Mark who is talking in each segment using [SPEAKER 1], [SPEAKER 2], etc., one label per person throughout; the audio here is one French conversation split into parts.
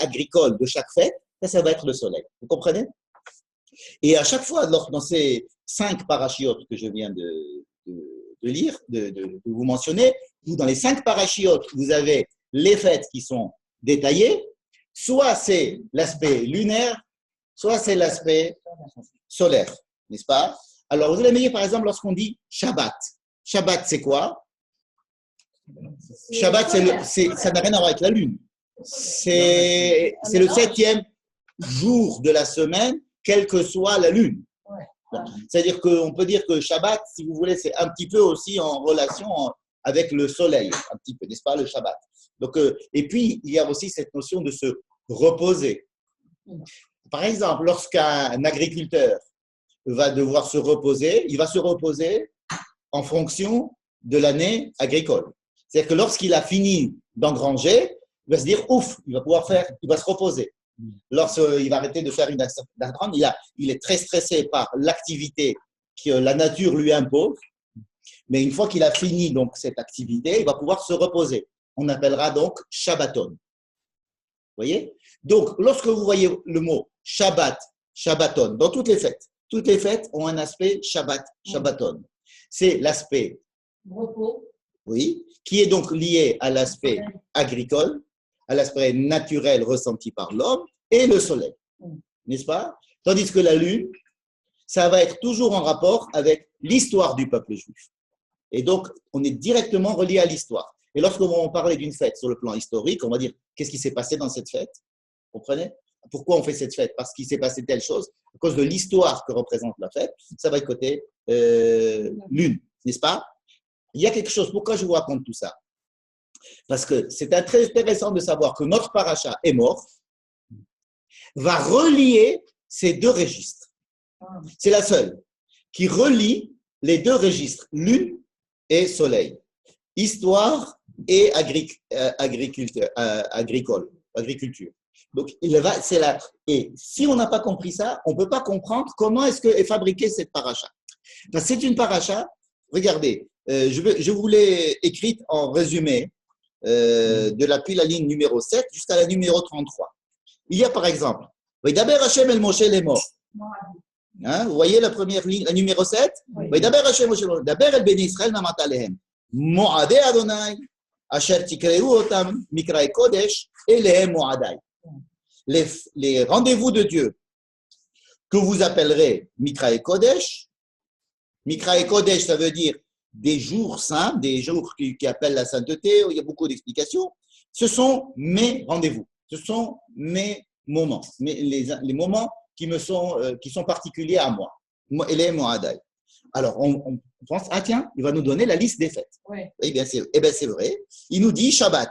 [SPEAKER 1] agricole de chaque fête, ça va être le soleil. Vous comprenez? Et à chaque fois, dans ces 5 parachiotes que je viens de lire, de vous mentionner, dans les 5 parachiotes, vous avez les fêtes qui sont détaillées, soit c'est l'aspect lunaire, soit c'est l'aspect solaire, n'est-ce pas? Alors, vous allez me dire, par exemple, lorsqu'on dit Shabbat. Shabbat, c'est quoi? Shabbat, ça n'a rien à voir avec la lune. C'est le 7e jour de la semaine, quelle que soit la lune. Bon, c'est-à-dire qu'on peut dire que Shabbat, si vous voulez, c'est un petit peu aussi en relation avec le soleil, un petit peu, n'est-ce pas, le Shabbat. Donc, et puis, il y a aussi cette notion de se reposer. Par exemple, lorsqu'un agriculteur va devoir se reposer, il va se reposer en fonction de l'année agricole. C'est-à-dire que lorsqu'il a fini d'engranger, il va se dire, ouf, il va se reposer. Lorsqu'il va arrêter de faire une d'engrande, il est très stressé par l'activité que la nature lui impose. Mais une fois qu'il a fini donc cette activité, il va pouvoir se reposer. On appellera donc Shabbaton. Vous voyez? Donc, lorsque vous voyez le mot Shabbat, Shabbaton, dans toutes les fêtes ont un aspect Shabbat, Shabbaton. C'est l'aspect
[SPEAKER 2] repos,
[SPEAKER 1] oui, qui est donc lié à l'aspect agricole, à l'aspect naturel ressenti par l'homme et le soleil, n'est-ce pas? Tandis que la lune, ça va être toujours en rapport avec l'histoire du peuple juif. Et donc, on est directement relié à l'histoire. Et lorsqu'on va parler d'une fête sur le plan historique, on va dire qu'est-ce qui s'est passé dans cette fête? Vous comprenez? Pourquoi on fait cette fête? Parce qu'il s'est passé telle chose, à cause de l'histoire que représente la fête, ça va être côté lune, n'est-ce pas? Il y a quelque chose, pourquoi je vous raconte tout ça? Parce que c'est très intéressant de savoir que notre paracha est mort, va relier ces 2 registres. C'est la seule qui relie les 2 registres, lune et soleil, histoire et agriculture. Donc, et si on n'a pas compris ça, on ne peut pas comprendre comment est fabriquée cette paracha. C'est une paracha, regardez, je vous l'ai écrite en résumé depuis la ligne numéro 7 jusqu'à la numéro 33. Il y a par exemple, Vaidaber Hashem el Moshe lemo. Hein, vous voyez la première ligne, la numéro 7? Vaidaber Hashem Moshe lemo. Daber el Ben Israël namata lehem. Mo'adei Adonai, asher tikreu otam mikrae kodesh, et lehem mo'adai. Les rendez-vous de Dieu que vous appellerez Mikrae Kodesh. Mikrae Kodesh, ça veut dire des jours saints, des jours qui appellent la sainteté, où il y a beaucoup d'explications. Ce sont mes rendez-vous, ce sont mes moments, les moments qui sont particuliers à moi. Elé Moadai. Alors, on pense, ah tiens, il va nous donner la liste des fêtes.
[SPEAKER 2] Ouais.
[SPEAKER 1] Eh bien, c'est vrai. Il nous dit Shabbat.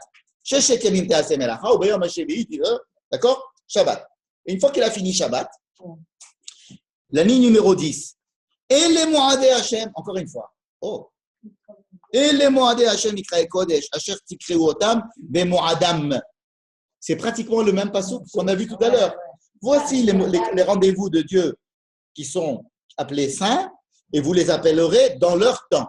[SPEAKER 1] D'accord? Shabbat. Et une fois qu'il a fini Shabbat, la ligne numéro 10. Et les Moadé Hashem, encore une fois. Oh. Et les Moadé Hashem, Mikrae Kodesh, Asher Tikreu Otam, Be Moadam. C'est pratiquement le même passouk qu'on a vu tout à l'heure. Voici les rendez-vous de Dieu qui sont appelés saints, et vous les appellerez dans leur temps.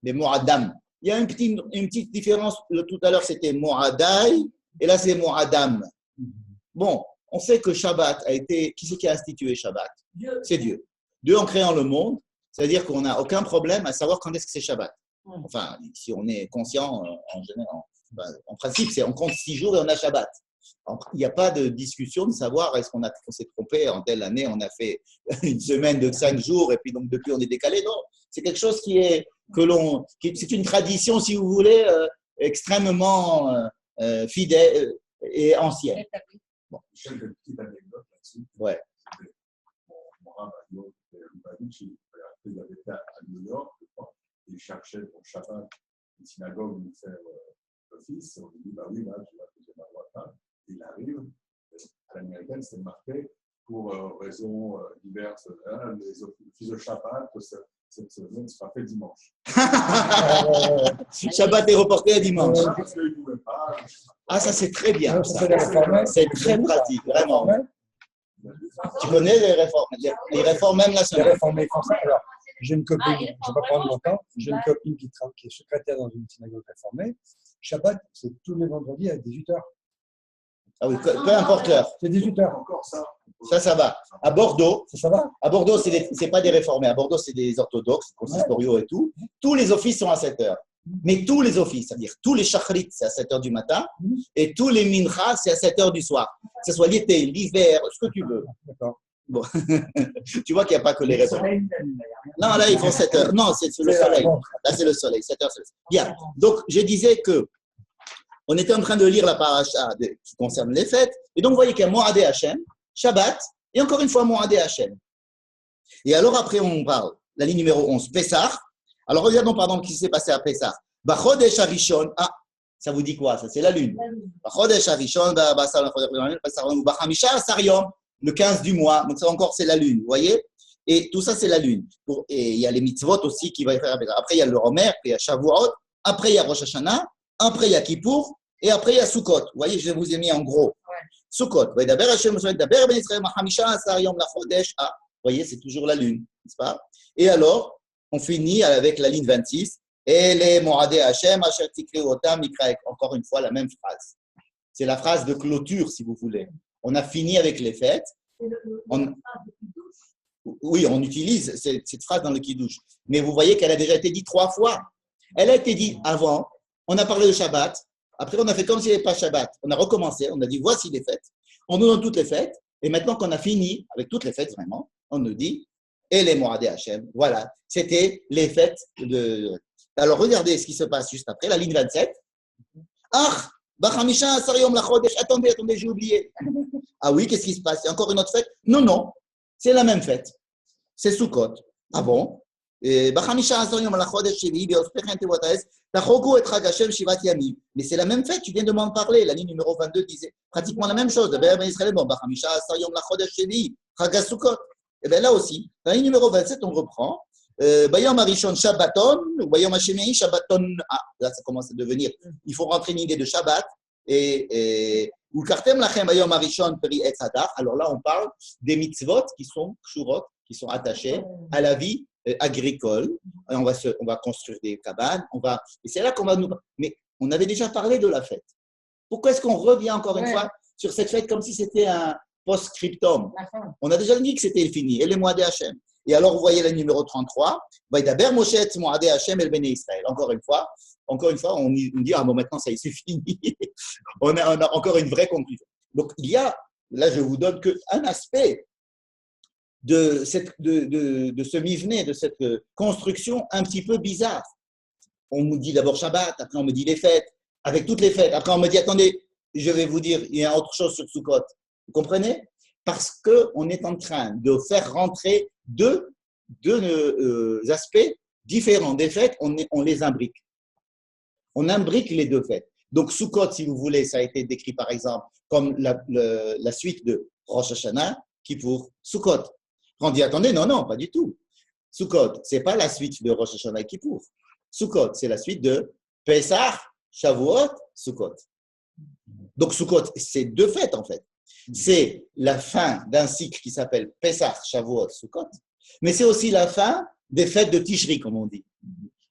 [SPEAKER 1] Les Moadam. Il y a une petite différence. Tout à l'heure, c'était Moadai, et là, c'est Moadam. Bon, on sait que Shabbat a été… Qui c'est qui a institué Shabbat?
[SPEAKER 2] Dieu.
[SPEAKER 1] C'est Dieu. Dieu en créant le monde, c'est-à-dire qu'on n'a aucun problème à savoir quand est-ce que c'est Shabbat. Enfin, si on est conscient, en principe, on compte 6 jours et on a Shabbat. Il n'y a pas de discussion de savoir est-ce qu'on s'est trompé en telle année, on a fait une semaine de 5 jours et puis donc depuis on est décalé. Non, c'est quelque chose c'est une tradition, si vous voulez, extrêmement fidèle et ancienne.
[SPEAKER 3] Bon. J'ai une petite anecdote là-dessus.
[SPEAKER 1] Ouais.
[SPEAKER 3] Mon rabbin, il avait été à New York, je crois, il cherchait pour Shabbat une synagogue où faire l'office. On lui dit, bah oui, là, tu vas poser ma voix. Il arrive, à l'américaine, c'est marqué pour raisons diverses. Les offices de Shabbat, cette semaine sera fait dimanche.
[SPEAKER 1] Shabbat est reporté à dimanche.
[SPEAKER 3] Parce qu'il ne pouvait pas.
[SPEAKER 1] Ah, ça c'est très bien. C'est très pratique, vraiment. Tu connais les réformes? Les réformes même la semaine.
[SPEAKER 4] Les réformés français. Alors, j'ai une copine, je ne vais pas prendre mon temps, j'ai une copine qui est secrétaire dans une synagogue réformée. Shabbat, c'est tous les vendredis à 18h.
[SPEAKER 1] Ah oui, peu importe l'heure.
[SPEAKER 4] C'est 18 heures.
[SPEAKER 3] Encore ça.
[SPEAKER 1] Ça va. À Bordeaux,
[SPEAKER 4] Ça va?
[SPEAKER 1] à Bordeaux, c'est pas des réformés. À Bordeaux, c'est des orthodoxes, consistoriaux et tout. Tous les offices sont à 7 heures. Mais tous les offices, c'est-à-dire tous les chachrit, c'est à 7 heures du matin. Et tous les minchas, c'est à 7 heures du soir. Que ce soit l'été, l'hiver, ce que tu veux.
[SPEAKER 4] D'accord.
[SPEAKER 1] Bon. Tu vois qu'il n'y a pas que les réformés. Non, là, ils font 7 heures. Non, c'est le soleil. Là, c'est le soleil. 7 heures, c'est le soleil. Bien. Donc, je disais que on était en train de lire la paracha qui concerne les fêtes. Et donc, vous voyez qu'il y a Moadé Hachem, Shabbat, et encore une fois Moadé Hachem. Et alors, après, on parle, la ligne numéro 11, Pessah. Alors, regardons, pardon, ce qui s'est passé à Pessah. Bachodesh Harishon. Ah, ça vous dit quoi? Ça, c'est la lune. Bachodesh Harishon, Bachamisha Asariom, le 15 du mois. Donc, ça encore, c'est la lune, vous voyez? Et tout ça, c'est la lune. Et il y a les mitzvot aussi qui va faire. Après, il y a le Romer, puis il y a Shavuot, après, il y a Rosh Hashanah. Après, il y a Kippour, et après, il y a Sukkot. Vous voyez, je vous ai mis en gros. Sukkot. Vous voyez, c'est toujours la lune, n'est-ce pas? Et alors, on finit avec la ligne 26. Et les Moadé Hashem, Asher Tikri Otam, Mikraek. Encore une fois, la même phrase. C'est la phrase de clôture, si vous voulez. On a fini avec les fêtes. Oui, on utilise cette phrase dans le Kiddush. Mais vous voyez qu'elle a déjà été dite 3 fois. Elle a été dite avant. On a parlé de Shabbat. Après, on a fait comme s'il n'y avait pas Shabbat. On a recommencé. On a dit, voici les fêtes. On nous donne toutes les fêtes. Et maintenant qu'on a fini avec toutes les fêtes, vraiment, on nous dit, et les Moadé Hachem. Voilà. C'était les fêtes de. Alors, regardez ce qui se passe juste après. La ligne 27. Ah, Bachamisha Asariom Lachodesh. Attendez, j'ai oublié. Ah oui, qu'est-ce qui se passe? Il y a encore une autre fête? Non. C'est la même fête. C'est Sukkot. Ah bon? Mais c'est la même fête, tu viens de m'en parler. La ligne numéro 22 disait pratiquement la même chose. Et bien là aussi, la ligne numéro 27, on reprend. Bayom Arishon Shabbaton, ou Bayom Hashemei Shabbaton. Ah, là, ça commence à devenir. Il faut rentrer une idée de Shabbat. Ou Kartem Lachem Bayom Arishon Peri Etz Hadar. Alors là, on parle des mitzvot qui sont kshurot, qui sont attachés à la vie agricole. Et on va construire des cabanes. Et c'est là qu'on va nous. Mais on avait déjà parlé de la fête. Pourquoi est-ce qu'on revient encore une fois sur cette fête comme si c'était un post-scriptum? On a déjà dit que c'était fini. Et les Moadé Hachem. Et alors, vous voyez le numéro 33. Vaïdaber Moshe et Moadé Hachem et le Béné Israël. Encore une fois, on dit, ah bon, maintenant, ça y est, c'est fini. on a encore une vraie conclusion. Donc, il y a, là, je vous donne qu'un aspect de ce mivné, de cette construction un petit peu bizarre. On nous dit d'abord Shabbat, après on me dit les fêtes, avec toutes les fêtes. Après on me dit, attendez, je vais vous dire, il y a autre chose sur Sukkot. Vous comprenez? Parce qu'on est en train de faire rentrer deux aspects différents des fêtes, on les imbrique. On imbrique les deux fêtes. Donc Sukkot, si vous voulez, ça a été décrit par exemple comme la suite de Rosh Hashanah, Kippour, Sukkot. On dit, attendez, non, pas du tout. Sukkot, ce n'est pas la suite de Rosh Hashanah et Kippour. Sukkot, c'est la suite de Pessah, Shavuot, Sukkot. Donc Sukkot, c'est deux fêtes en fait. C'est la fin d'un cycle qui s'appelle Pessah, Shavuot, Sukkot, mais c'est aussi la fin des fêtes de Tishri, comme on dit.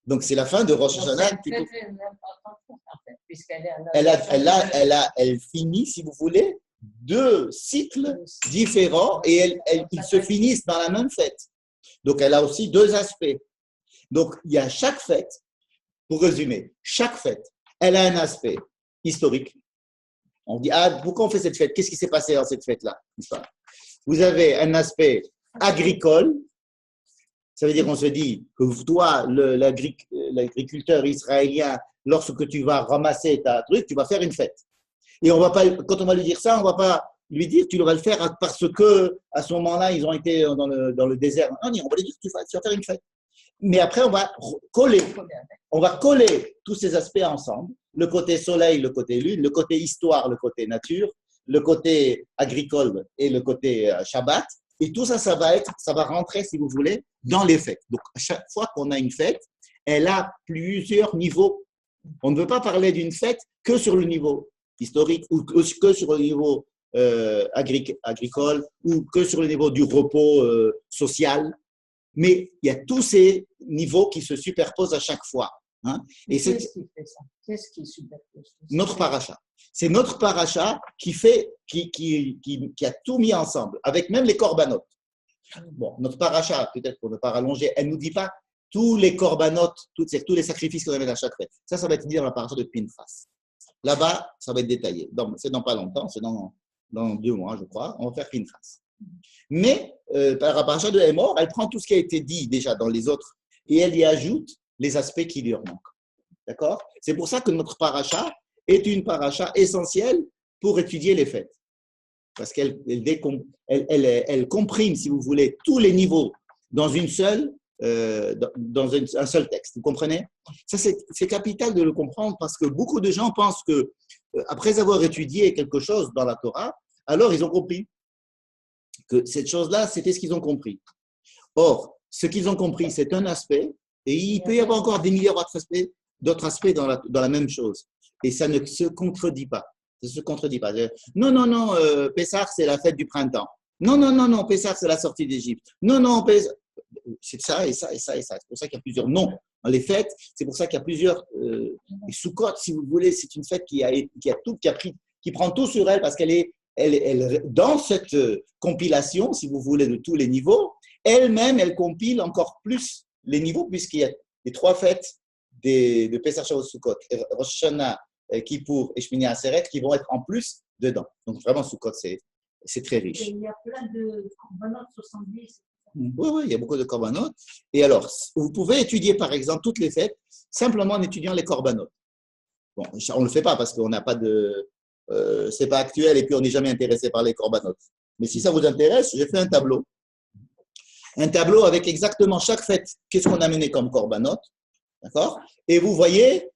[SPEAKER 1] Donc c'est la fin de Rosh Hashanah. Elle finit, si vous voulez, deux cycles différents et ils se finissent dans la même fête. Donc, elle a aussi deux aspects. Donc, il y a chaque fête, pour résumer, chaque fête, elle a un aspect historique. On dit, ah, pourquoi on fait cette fête? Qu'est-ce qui s'est passé dans cette fête-là? Vous avez un aspect agricole. Ça veut dire qu'on se dit que toi, l'agriculteur israélien, lorsque tu vas ramasser ta truc, tu vas faire une fête. Et on va pas, quand on va lui dire ça, on va pas lui dire tu vas le faire parce que à ce moment-là ils ont été dans le désert. Non, on va lui dire tu vas faire une fête. Mais après on va coller tous ces aspects ensemble, le côté soleil, le côté lune, le côté histoire, le côté nature, le côté agricole et le côté Shabbat. Et tout ça, ça va rentrer, si vous voulez, dans les fêtes. Donc à chaque fois qu'on a une fête, elle a plusieurs niveaux. On ne veut pas parler d'une fête que sur le niveau historique ou que sur le niveau agricole ou que sur le niveau du repos social. Mais il y a tous ces niveaux qui se superposent à chaque fois. Hein? Et
[SPEAKER 2] Qu'est-ce qui fait ça? Qu'est-ce qui superpose?
[SPEAKER 1] Notre paracha. C'est notre paracha qui a tout mis ensemble, avec même les corbanotes. Bon, notre paracha, peut-être pour ne pas rallonger, elle ne nous dit pas tous les corbanotes, tous les sacrifices qu'on amène à chaque fête. Ça va être dit dans la paracha de Pinchas. Là-bas, ça va être détaillé. C'est dans pas longtemps, c'est dans 2 mois, je crois. On va faire Pinchas. Mais par la paracha de Hémor, elle prend tout ce qui a été dit déjà dans les autres et elle y ajoute les aspects qui lui manquent. D'accord? C'est pour ça que notre paracha est une paracha essentielle pour étudier les fêtes. Parce qu'elle comprime, si vous voulez, tous les niveaux dans un seul texte. Vous comprenez? Ça, c'est capital de le comprendre parce que beaucoup de gens pensent que, après avoir étudié quelque chose dans la Torah, alors ils ont compris que cette chose-là, c'était ce qu'ils ont compris. Or, ce qu'ils ont compris, c'est un aspect, et il peut y avoir encore des milliards d'autres aspects dans la même chose. Et ça ne se contredit pas. Ça ne se contredit pas. Non, Pessah, c'est la fête du printemps. Non, Pessah, c'est la sortie d'Égypte. Non, Pessah, c'est ça et ça et ça et ça. C'est pour ça qu'il y a plusieurs noms dans les fêtes. C'est pour ça qu'il y a plusieurs Sukkot, si vous voulez, c'est une fête qui prend tout sur elle parce qu'elle dans cette compilation, si vous voulez, de tous les niveaux, elle-même, elle compile encore plus les niveaux puisqu'il y a les 3 fêtes de Pessah, Shavuot, Sukkot, Rosh Hashanah, Kippour et Shmini Atzeret qui vont être en plus dedans. Donc vraiment, Sukkot, c'est très riche.
[SPEAKER 2] Il y a plein de corbanotes 70.
[SPEAKER 1] Oui, il y a beaucoup de corbanotes. Et alors, vous pouvez étudier, par exemple, toutes les fêtes simplement en étudiant les corbanotes. Bon, on ne le fait pas parce qu'on n'a pas de… c'est pas actuel et puis on n'est jamais intéressé par les corbanotes. Mais si ça vous intéresse, j'ai fait un tableau. Un tableau avec exactement chaque fête, qu'est-ce qu'on a mené comme corbanote. D'accord? Et vous voyez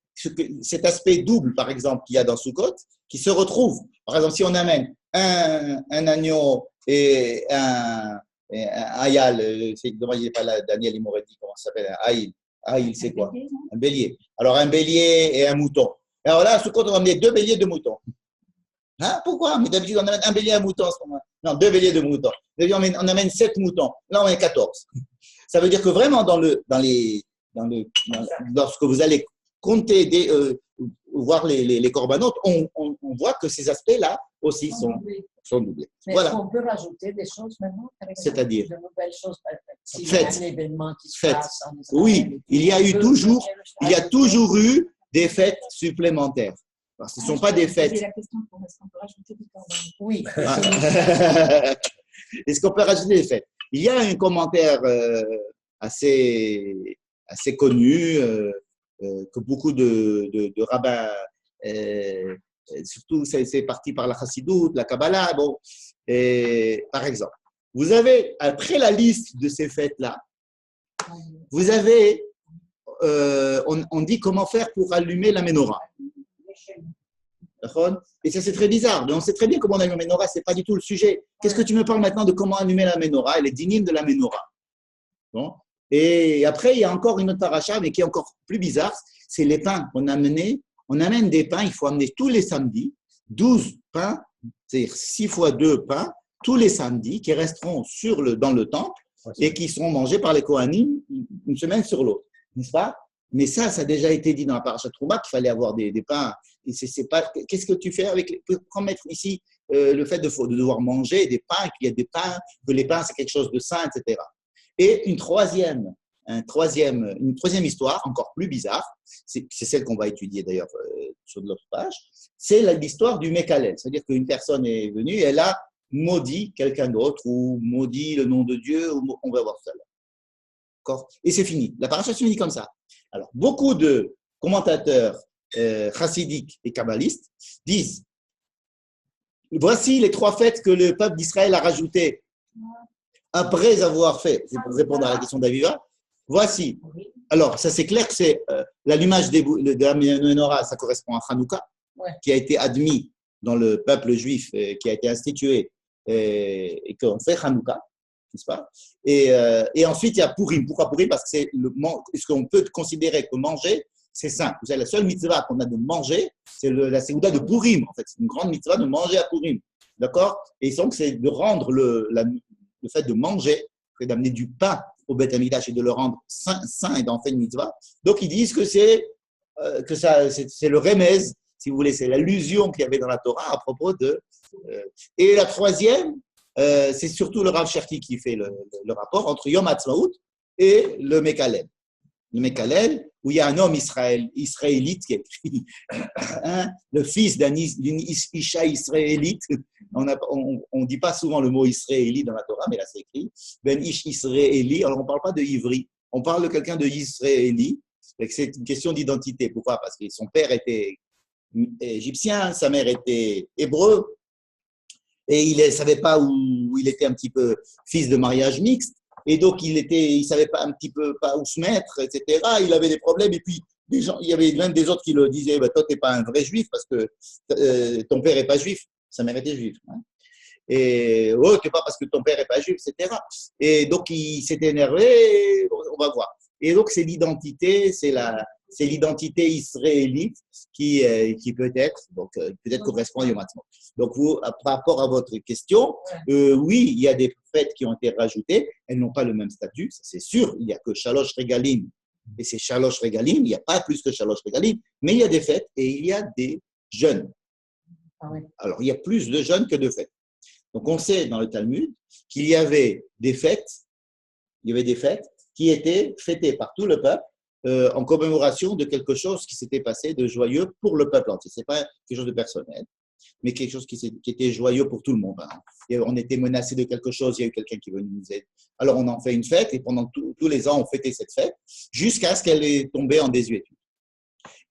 [SPEAKER 1] cet aspect double, par exemple, qu'il y a dans Sukkot, qui se retrouve. Par exemple, si on amène un agneau et un ayal, dommage, il n'est pas là, Daniel, il m'aurait dit comment ça s'appelle, un aïl. Aïl, c'est quoi? Un bélier. Alors, un bélier et un mouton. Alors là, à Sukkot, on va amener 2 béliers, 2 moutons. Hein? Pourquoi? Mais d'habitude, on amène un bélier et un mouton en ce moment. Non, 2 béliers, 2 moutons. On amène 7 moutons. Là, on est 14. Ça veut dire que vraiment, lorsque vous allez compter, voir les corbanotes, on voit que ces aspects-là aussi sont doublés.
[SPEAKER 2] Mais
[SPEAKER 1] voilà.
[SPEAKER 2] est-ce qu'on peut rajouter des choses maintenant?
[SPEAKER 1] C'est-à-dire?
[SPEAKER 2] De nouvelles choses. S'il y a
[SPEAKER 1] Fêtes.
[SPEAKER 2] un événement qui se
[SPEAKER 1] Fêtes.
[SPEAKER 2] passe en Israël,
[SPEAKER 1] Oui, il y a toujours eu des fêtes supplémentaires. Parce que ce ne sont pas des fêtes.
[SPEAKER 5] La question pour est-ce qu'on peut rajouter des corbanotes?
[SPEAKER 2] Oui.
[SPEAKER 1] Est-ce qu'on peut rajouter des fêtes? Il y a un commentaire assez connu que beaucoup de rabbins, surtout c'est parti par la Chassidoute, la Kabbalah. Bon, par exemple, vous avez, après la liste de ces fêtes-là, vous avez, on dit comment faire pour allumer la menorah. Et ça, c'est très bizarre. Mais on sait très bien comment on allume la menorah, ce n'est pas du tout le sujet. Qu'est-ce que tu me parles maintenant de comment allumer la menorah et les dynimes de la menorah? Bon. Et après, il y a encore une autre paracha, mais qui est encore plus bizarre, c'est les pains qu'on a amenés. On amène des pains, il faut amener tous les samedis, 12 pains, c'est-à-dire 6 fois 2 pains, tous les samedis, qui resteront dans le temple et qui seront mangés par les Kohanim une semaine sur l'autre. N'est-ce pas? Mais ça a déjà été dit dans la paracha Trouma qu'il fallait avoir des pains. Et c'est pas, qu'est-ce que tu fais avec comment mettre ici le fait de devoir manger des pains, qu'il y a des pains, que les pains c'est quelque chose de sain, etc. Et une troisième histoire, encore plus bizarre, c'est celle qu'on va étudier d'ailleurs sur l'autre page, c'est l'histoire du Mekalel. C'est-à-dire qu'une personne est venue et elle a maudit quelqu'un d'autre ou maudit le nom de Dieu, ou on va voir ça là. D'accord? Et c'est fini. La paracha se finit comme ça. Alors, beaucoup de commentateurs chassidiques et kabbalistes disent voici les 3 fêtes que le peuple d'Israël a rajoutées après avoir fait, c'est pour répondre à la question d'Aviva, voici. Alors, ça c'est clair que c'est l'allumage de la menorah, ça correspond à Hanouka, qui a été admis dans le peuple juif, qui a été institué et qu'on fait Hanouka, n'est-ce pas? Et ensuite, il y a Purim. Pourquoi Purim? Parce que c'est ce qu'on peut considérer que manger, c'est saint. Vous savez, la seule mitzvah qu'on a de manger, c'est la Séouda de Purim. En fait, c'est une grande mitzvah de manger à Purim. D'accord? Et donc, c'est de rendre le fait de manger, d'amener du pain au Beth Amikdash et de le rendre saint et d'en faire une mitzvah. Donc, ils disent que c'est que ça, c'est le remez, si vous voulez, c'est l'allusion qu'il y avait dans la Torah à propos de. Et la troisième, c'est surtout le Rav Cherki qui fait le rapport entre Yom Ha'atzmaut et le Mekalel. Le Mekalel, où il y a un homme israélite qui est écrit, le fils d'une Isha israélite. On ne dit pas souvent le mot israéli dans la Torah, mais là c'est écrit Ben Ish Israéli. Alors on ne parle pas de Ivri, on parle de quelqu'un de Israéli. C'est une question d'identité. Pourquoi? Parce que son père était égyptien, sa mère était hébreu, et il ne savait pas où il était un petit peu fils de mariage mixte, et donc il ne savait pas un petit peu pas où se mettre, etc. Il avait des problèmes, et puis il y avait même des autres qui le disaient, bah, toi tu n'es pas un vrai juif parce que ton père n'est pas juif, sa mère était juive. Hein. Et oh, c'est pas parce que ton père n'est pas juif, etc. Et donc il s'est énervé, on va voir. Et donc c'est l'identité, c'est l'identité israélite qui peut-être correspond à Yom Ha'atzmaut. Donc vous, par rapport à votre question, oui, il y a des fêtes qui ont été rajoutées, elles n'ont pas le même statut, c'est sûr. Il n'y a que Shalosh Regalim, et c'est Shalosh Regalim, il n'y a pas plus que Shalosh Regalim, mais il y a des fêtes et il y a des jeûnes. Alors il y a plus de jeûnes que de fêtes. Donc on sait dans le Talmud qu'il y avait des fêtes, qui étaient fêtées par tout le peuple en commémoration de quelque chose qui s'était passé de joyeux pour le peuple entier. Ce n'est pas quelque chose de personnel, mais quelque chose qui était joyeux pour tout le monde. Hein. Et on était menacé de quelque chose, il y a eu quelqu'un qui est venu nous aider. Alors on en fait une fête et pendant tous les ans, on fêtait cette fête jusqu'à ce qu'elle est tombée en désuétude.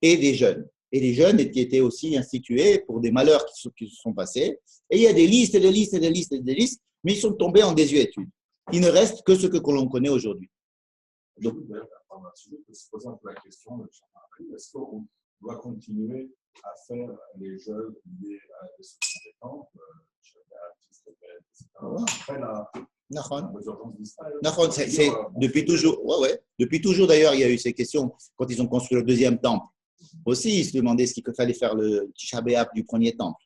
[SPEAKER 1] Et des jeûnes. Et les jeûnes qui étaient aussi institués pour des malheurs qui se sont passés. Et il y a des listes et des listes et des listes et des listes, mais ils sont tombés en désuétude. Il ne reste que ce que l'on connaît aujourd'hui.
[SPEAKER 3] Donc, je peux se poser un peu la question, est-ce qu'on doit continuer à faire les jeux liés à des solutions des temples, après la résurgence d'Israël?
[SPEAKER 1] Depuis toujours. Ouais. Depuis toujours, d'ailleurs, il y a eu ces questions quand ils ont construit le deuxième temple. Aussi, ils se demandaient ce qu'il fallait faire le Tisha B'Av du premier temple.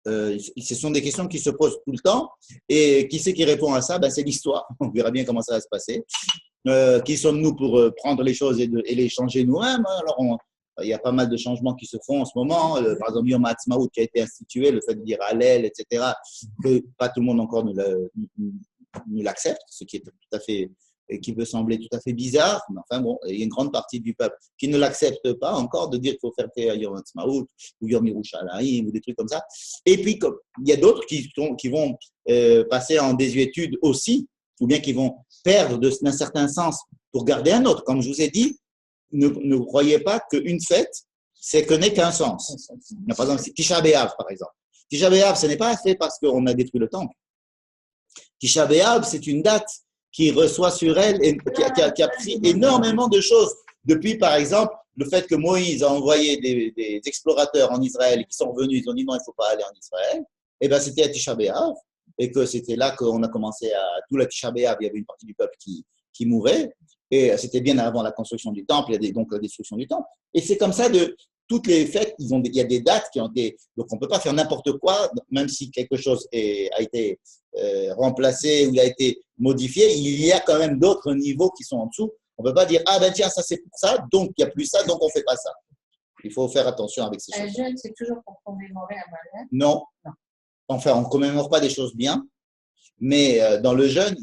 [SPEAKER 1] Ce sont des questions qui se posent tout le temps. Et qui c'est qui répond à ça? C'est l'histoire. On verra bien comment ça va se passer. Qui sommes-nous pour prendre les choses et les changer nous-mêmes? Alors, il y a pas mal de changements qui se font en ce moment. Par exemple, Yom Ha'atzmaut qui a été institué, le fait de dire Hallel, etc., que pas tout le monde encore ne l'accepte, ce qui est tout à fait, qui peut sembler tout à fait bizarre. Mais enfin bon, il y a une grande partie du peuple qui ne l'accepte pas encore de dire qu'il faut faire Yom Ha'atzmaut ou Yom Yerushalayim ou des trucs comme ça. Et puis, il y a d'autres qui vont passer en désuétude aussi, ou bien qui vont perdre d'un certain sens pour garder un autre. Comme je vous ai dit, ne croyez pas qu'une fête, c'est que n'est qu'un sens. Par exemple, Tisha B'Av, par exemple. Tisha B'Av, ce n'est pas fait parce qu'on a détruit le temple. Tisha B'Av, c'est une date qui reçoit sur elle et qui a pris énormément de choses. Depuis, par exemple, le fait que Moïse a envoyé des explorateurs en Israël qui sont revenus, ils ont dit non, il ne faut pas aller en Israël. Et bien, c'était à Tisha B'Av. Et que c'était là qu'on a commencé tout la Tisha B'Av, il y avait une partie du peuple qui mourait, et c'était bien avant la construction du temple, donc la destruction du temple. Et c'est comme ça de toutes les fêtes, il y a des dates qui ont été, donc on ne peut pas faire n'importe quoi, même si quelque chose a été remplacé ou a été modifié, il y a quand même d'autres niveaux qui sont en dessous. On ne peut pas dire, ah ben tiens, ça c'est pour ça, donc il n'y a plus ça, donc on ne fait pas ça. Il faut faire attention avec ces choses.
[SPEAKER 2] Un jeûne, c'est toujours pour commémorer un malheur?
[SPEAKER 1] Non. Enfin, on ne commémore pas des choses bien, mais dans le jeûne,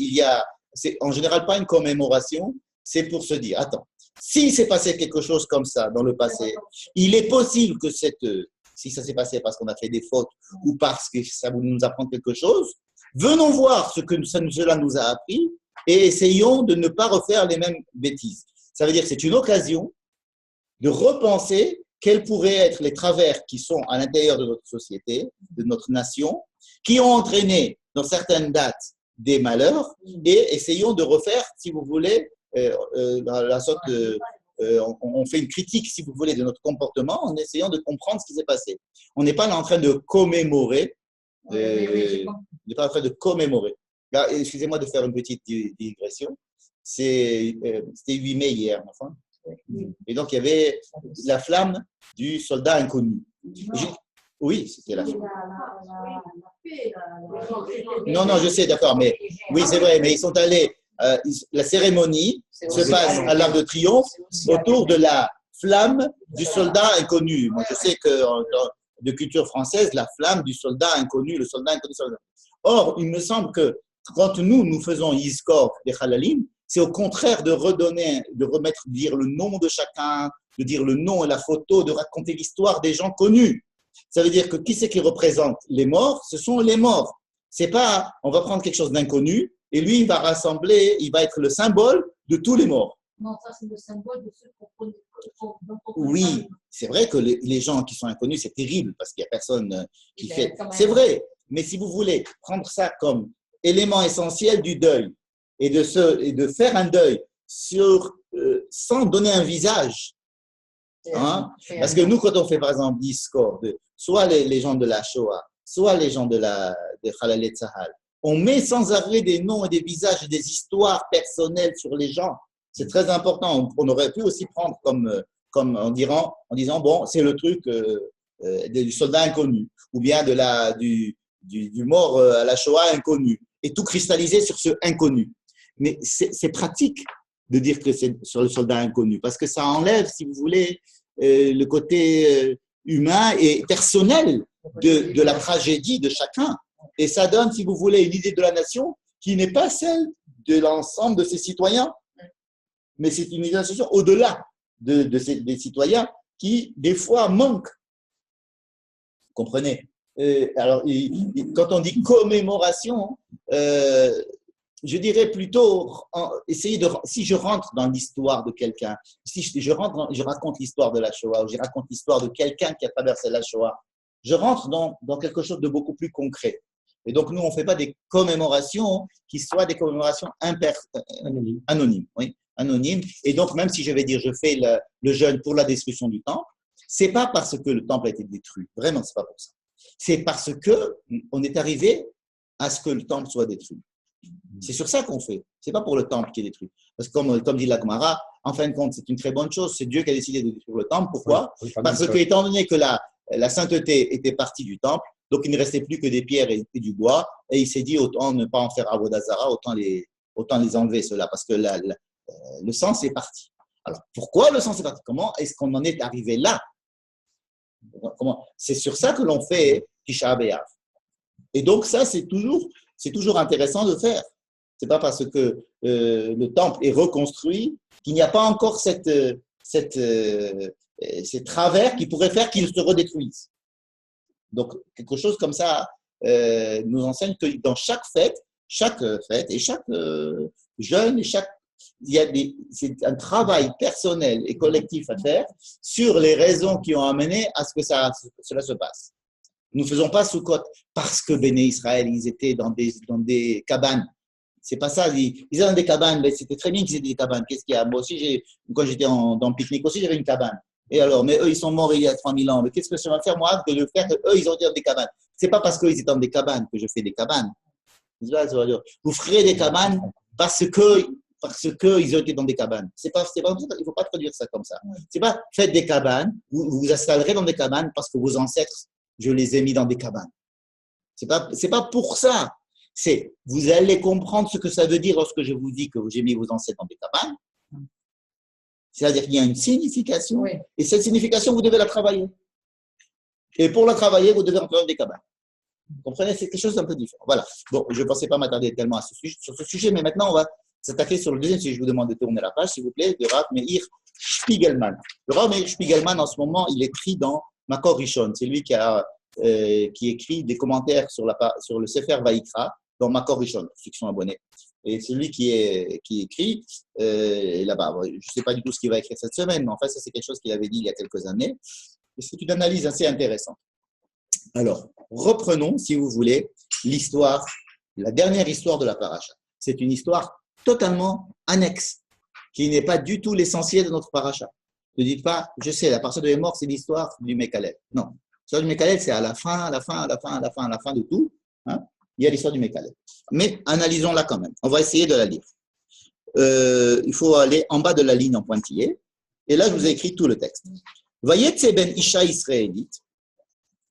[SPEAKER 1] c'est en général pas une commémoration, c'est pour se dire, attends, s'il s'est passé quelque chose comme ça dans le passé, il est possible que si ça s'est passé parce qu'on a fait des fautes ou parce que ça nous apprend quelque chose, venons voir ce que cela nous a appris et essayons de ne pas refaire les mêmes bêtises. Ça veut dire que c'est une occasion de repenser quels pourraient être les travers qui sont à l'intérieur de notre société, de notre nation, qui ont entraîné dans certaines dates des malheurs, et essayons de refaire, si vous voulez, la sorte on fait une critique, si vous voulez, de notre comportement en essayant de comprendre ce qui s'est passé. On n'est pas là en train de commémorer, on n'est pas en train de commémorer. Là, excusez-moi de faire une petite digression. C'était 8 mai hier, enfin. Et donc, il y avait la flamme du soldat inconnu. Oui, c'était la flamme. Non, je sais, d'accord, mais oui, c'est vrai, mais ils sont allés. La cérémonie se passe à l'Arc de Triomphe autour de la flamme du soldat inconnu. Moi, je sais que de culture française, la flamme du soldat inconnu, le soldat inconnu. Or, il me semble que quand nous faisons Yizkor des Halalim, c'est au contraire de redonner, de remettre, de dire le nom de chacun, de dire le nom et la photo, de raconter l'histoire des gens connus. Ça veut dire que qui c'est qui représente les morts? Ce sont les morts. C'est pas, on va prendre quelque chose d'inconnu et lui, il va rassembler, il va être le symbole de tous les morts.
[SPEAKER 2] Non, ça, c'est le symbole de ceux qu'on
[SPEAKER 1] Oui, c'est vrai que les gens qui sont inconnus, c'est terrible parce qu'il n'y a personne qui fait.
[SPEAKER 2] quand même.
[SPEAKER 1] C'est vrai, mais si vous voulez prendre ça comme élément essentiel du deuil et de faire un deuil sans donner un visage, hein, parce que nous, quand on fait par exemple Discord, soit les gens de la Shoah, soit les gens de Halalet Tzahal, on met sans arrêt des noms et des visages et des histoires personnelles sur les gens. C'est très important. On aurait pu aussi prendre comme en disant bon, c'est le truc du soldat inconnu, ou bien du mort à la Shoah inconnu, et tout cristalliser sur ce inconnu. Mais c'est pratique de dire que c'est sur le soldat inconnu, parce que ça enlève, si vous voulez, le côté humain et personnel de la tragédie de chacun. Et ça donne, si vous voulez, une idée de la nation qui n'est pas celle de l'ensemble de ses citoyens, mais c'est une idée de la nation au-delà des citoyens qui, des fois, manquent. Vous comprenez? Alors, quand on dit commémoration, je dirais plutôt essayer si je rentre dans l'histoire de quelqu'un, si je raconte l'histoire de la Shoah, ou je raconte l'histoire de quelqu'un qui a traversé la Shoah, je rentre dans quelque chose de beaucoup plus concret. Et donc, nous, on ne fait pas des commémorations qui soient des commémorations anonymes. Oui, anonymes. Et donc, même si je vais dire je fais le jeûne pour la destruction du temple, ce n'est pas parce que le temple a été détruit. Vraiment, ce n'est pas pour ça. C'est parce qu'on est arrivé à ce que le temple soit détruit. C'est sur ça qu'on fait. Ce n'est pas pour le temple qui est détruit. Parce que comme dit la Gemara, en fin de compte, c'est une très bonne chose. C'est Dieu qui a décidé de détruire le temple. Pourquoi? Parce que, étant donné que la sainteté était partie du temple, donc il ne restait plus que des pierres et du bois, et il s'est dit autant ne pas en faire Avodah Zara, autant les enlever cela, parce que le sang c'est parti. Alors pourquoi le sang c'est parti? Comment est-ce qu'on en est arrivé là? C'est sur ça que l'on fait Tisha B'Av. Et donc ça c'est toujours intéressant de faire. C'est pas parce que le temple est reconstruit qu'il n'y a pas encore ces travers qui pourraient faire qu'il se redétruise. Donc, quelque chose comme ça nous enseigne que dans chaque fête et chaque jeûne, c'est un travail personnel et collectif à faire sur les raisons qui ont amené à ce que cela se passe. Nous ne faisons pas Soukot parce que Béné Israël, ils étaient dans des cabanes. C'est pas ça. Ils étaient dans des cabanes, mais c'était très bien qu'ils étaient des cabanes. Qu'est-ce qu'il y a? Moi aussi, quand j'étais dans le pique-nique aussi, j'avais une cabane. Et alors, mais eux, ils sont morts il y a 3000 ans. Mais qu'est-ce que ça va faire, moi, que de faire qu'eux, ils ont été dans des cabanes? C'est pas parce qu'ils étaient dans des cabanes que je fais des cabanes. Vous ferez des cabanes parce que ils ont été dans des cabanes. Il ne faut pas traduire ça comme ça. C'est pas faites des cabanes, vous vous installerez dans des cabanes parce que vos ancêtres, je les ai mis dans des cabanes. C'est pas pour ça. C'est, vous allez comprendre ce que ça veut dire lorsque je vous dis que j'ai mis vos ancêtres dans des cabanes. C'est-à-dire qu'il y a une signification, oui. Et cette signification, vous devez la travailler. Et pour la travailler, vous devez rentrer dans des cabanes. Vous comprenez? C'est quelque chose d'un peu différent. Voilà. Bon, je ne pensais pas m'attarder tellement sur ce sujet, mais maintenant, on va s'attaquer sur le deuxième sujet. Je vous demande de tourner la page, s'il vous plaît, de Rav Meir Spiegelman. Le Rav Meir Spiegelman, en ce moment, il écrit dans Makor Rishon. C'est lui qui écrit des commentaires sur le Sefer Vaïkra dans Makor Rishon, pour ceux qui sont abonnés. Et celui qui écrit là-bas. Je ne sais pas du tout ce qu'il va écrire cette semaine, mais en fait, ça, c'est quelque chose qu'il avait dit il y a quelques années. Et c'est une analyse assez intéressante. Alors, reprenons, si vous voulez, l'histoire, la dernière histoire de la paracha. C'est une histoire totalement annexe, qui n'est pas du tout l'essentiel de notre paracha. Ne dites pas, je sais, la paracha de les morts, c'est l'histoire du Mekhalel. Non, l'histoire du Mekhalel, c'est à la fin de tout. Hein, il y a l'histoire du Mekhalel. Mais analysons-la quand même. On va essayer de la lire. Il faut aller en bas de la ligne en pointillé. Et là, je vous ai écrit tout le texte. Vayetse ben Isha israélite.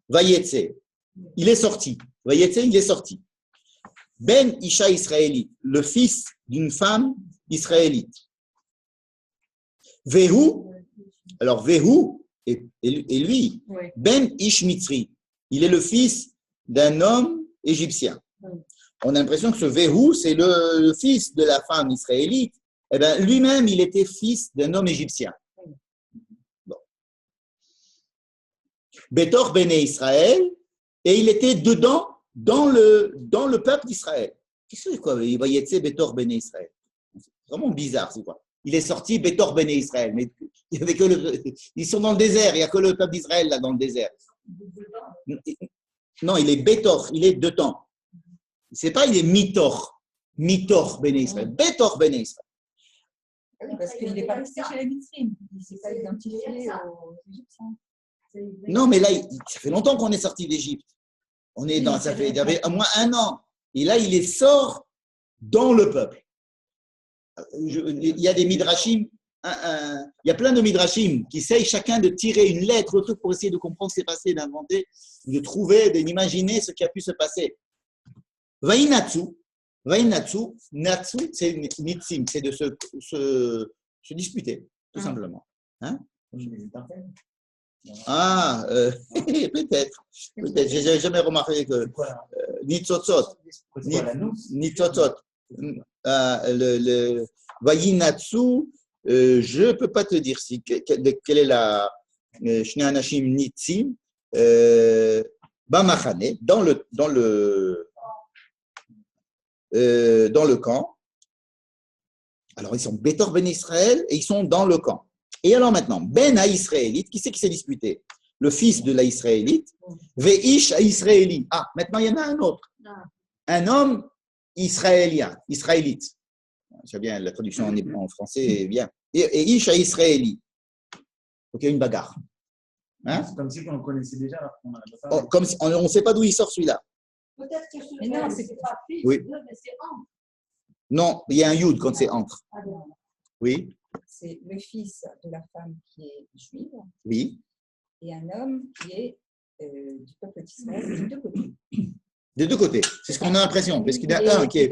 [SPEAKER 1] Vayetse, il est sorti. Vayetse, il est sorti. Ben Isha israélite, le fils d'une femme israélite. Vehu, Alors, Vehu, et lui,
[SPEAKER 5] Oui.
[SPEAKER 1] Ben Ish Mitzri, il est le fils d'un homme égyptien. On a l'impression que ce Vehu, c'est le fils de la femme israélite. Eh bien, lui-même, il était fils d'un homme égyptien. Bon. Betor Béné Israël, et il était dedans, dans le peuple d'Israël. Qu'est-ce que c'est quoi? Il va y être Betor Béné Israël. C'est vraiment bizarre, c'est quoi? Il est sorti Betor Béné Israël, mais il y avait que ils sont dans le désert, il n'y a que le peuple d'Israël là dans le désert. Non, il est Betor, il est dedans. C'est pas il est Mitor Béné Israël, Betor Béné Israël.
[SPEAKER 5] Oui, parce qu'il n'est pas resté chez les Mitzrim. Il ne s'est pas identifié aux Égyptiens.
[SPEAKER 1] Non, mais là, ça fait longtemps qu'on est sorti d'Égypte. Ça fait il y avait au moins 1 an. Et là, il est sort dans le peuple. Il y a des midrashim, il y a plein de midrashim qui essayent chacun de tirer une lettre, truc pour essayer de comprendre ce qui s'est passé, d'inventer, de trouver, d'imaginer ce qui a pu se passer. Vainatsu, Natsu, c'est Nitzim, c'est de se disputer, tout simplement. Hein? Ah, peut-être. J'ai jamais remarqué que Nitzotzot, le Vayinatsu, je peux pas te dire quelle est la Shnei Anashim Nitzim, Bamachane, dans le camp. Alors, ils sont Betor Ben Israël et ils sont dans le camp. Et alors maintenant, Ben Haïsraélite, qui c'est qui s'est disputé? Le fils de l'Israélite, Veish Haïsraéli. Ah, maintenant il y en a un autre. Un homme israélien, israélite. C'est bien, la traduction en français est bien. Et Ish Haïsraéli. Donc il y a une bagarre. Hein?
[SPEAKER 6] C'est comme si on le connaissait déjà. Alors qu'on
[SPEAKER 1] comme si, on ne sait pas d'où il sort celui-là.
[SPEAKER 2] Peut-être que
[SPEAKER 5] Mais non,
[SPEAKER 2] c'est pas fils,
[SPEAKER 1] Oui.
[SPEAKER 2] mais c'est entre.
[SPEAKER 1] Non, il y a un Yud quand c'est entre.
[SPEAKER 2] Ah, non.
[SPEAKER 1] Oui,
[SPEAKER 5] C'est le fils de la femme qui est juive
[SPEAKER 1] oui.
[SPEAKER 5] et un homme qui est du peuple d'Israël des deux côtés.
[SPEAKER 1] Des deux côtés. C'est ce qu'on a l'impression. Parce qu'il y en a un qui est.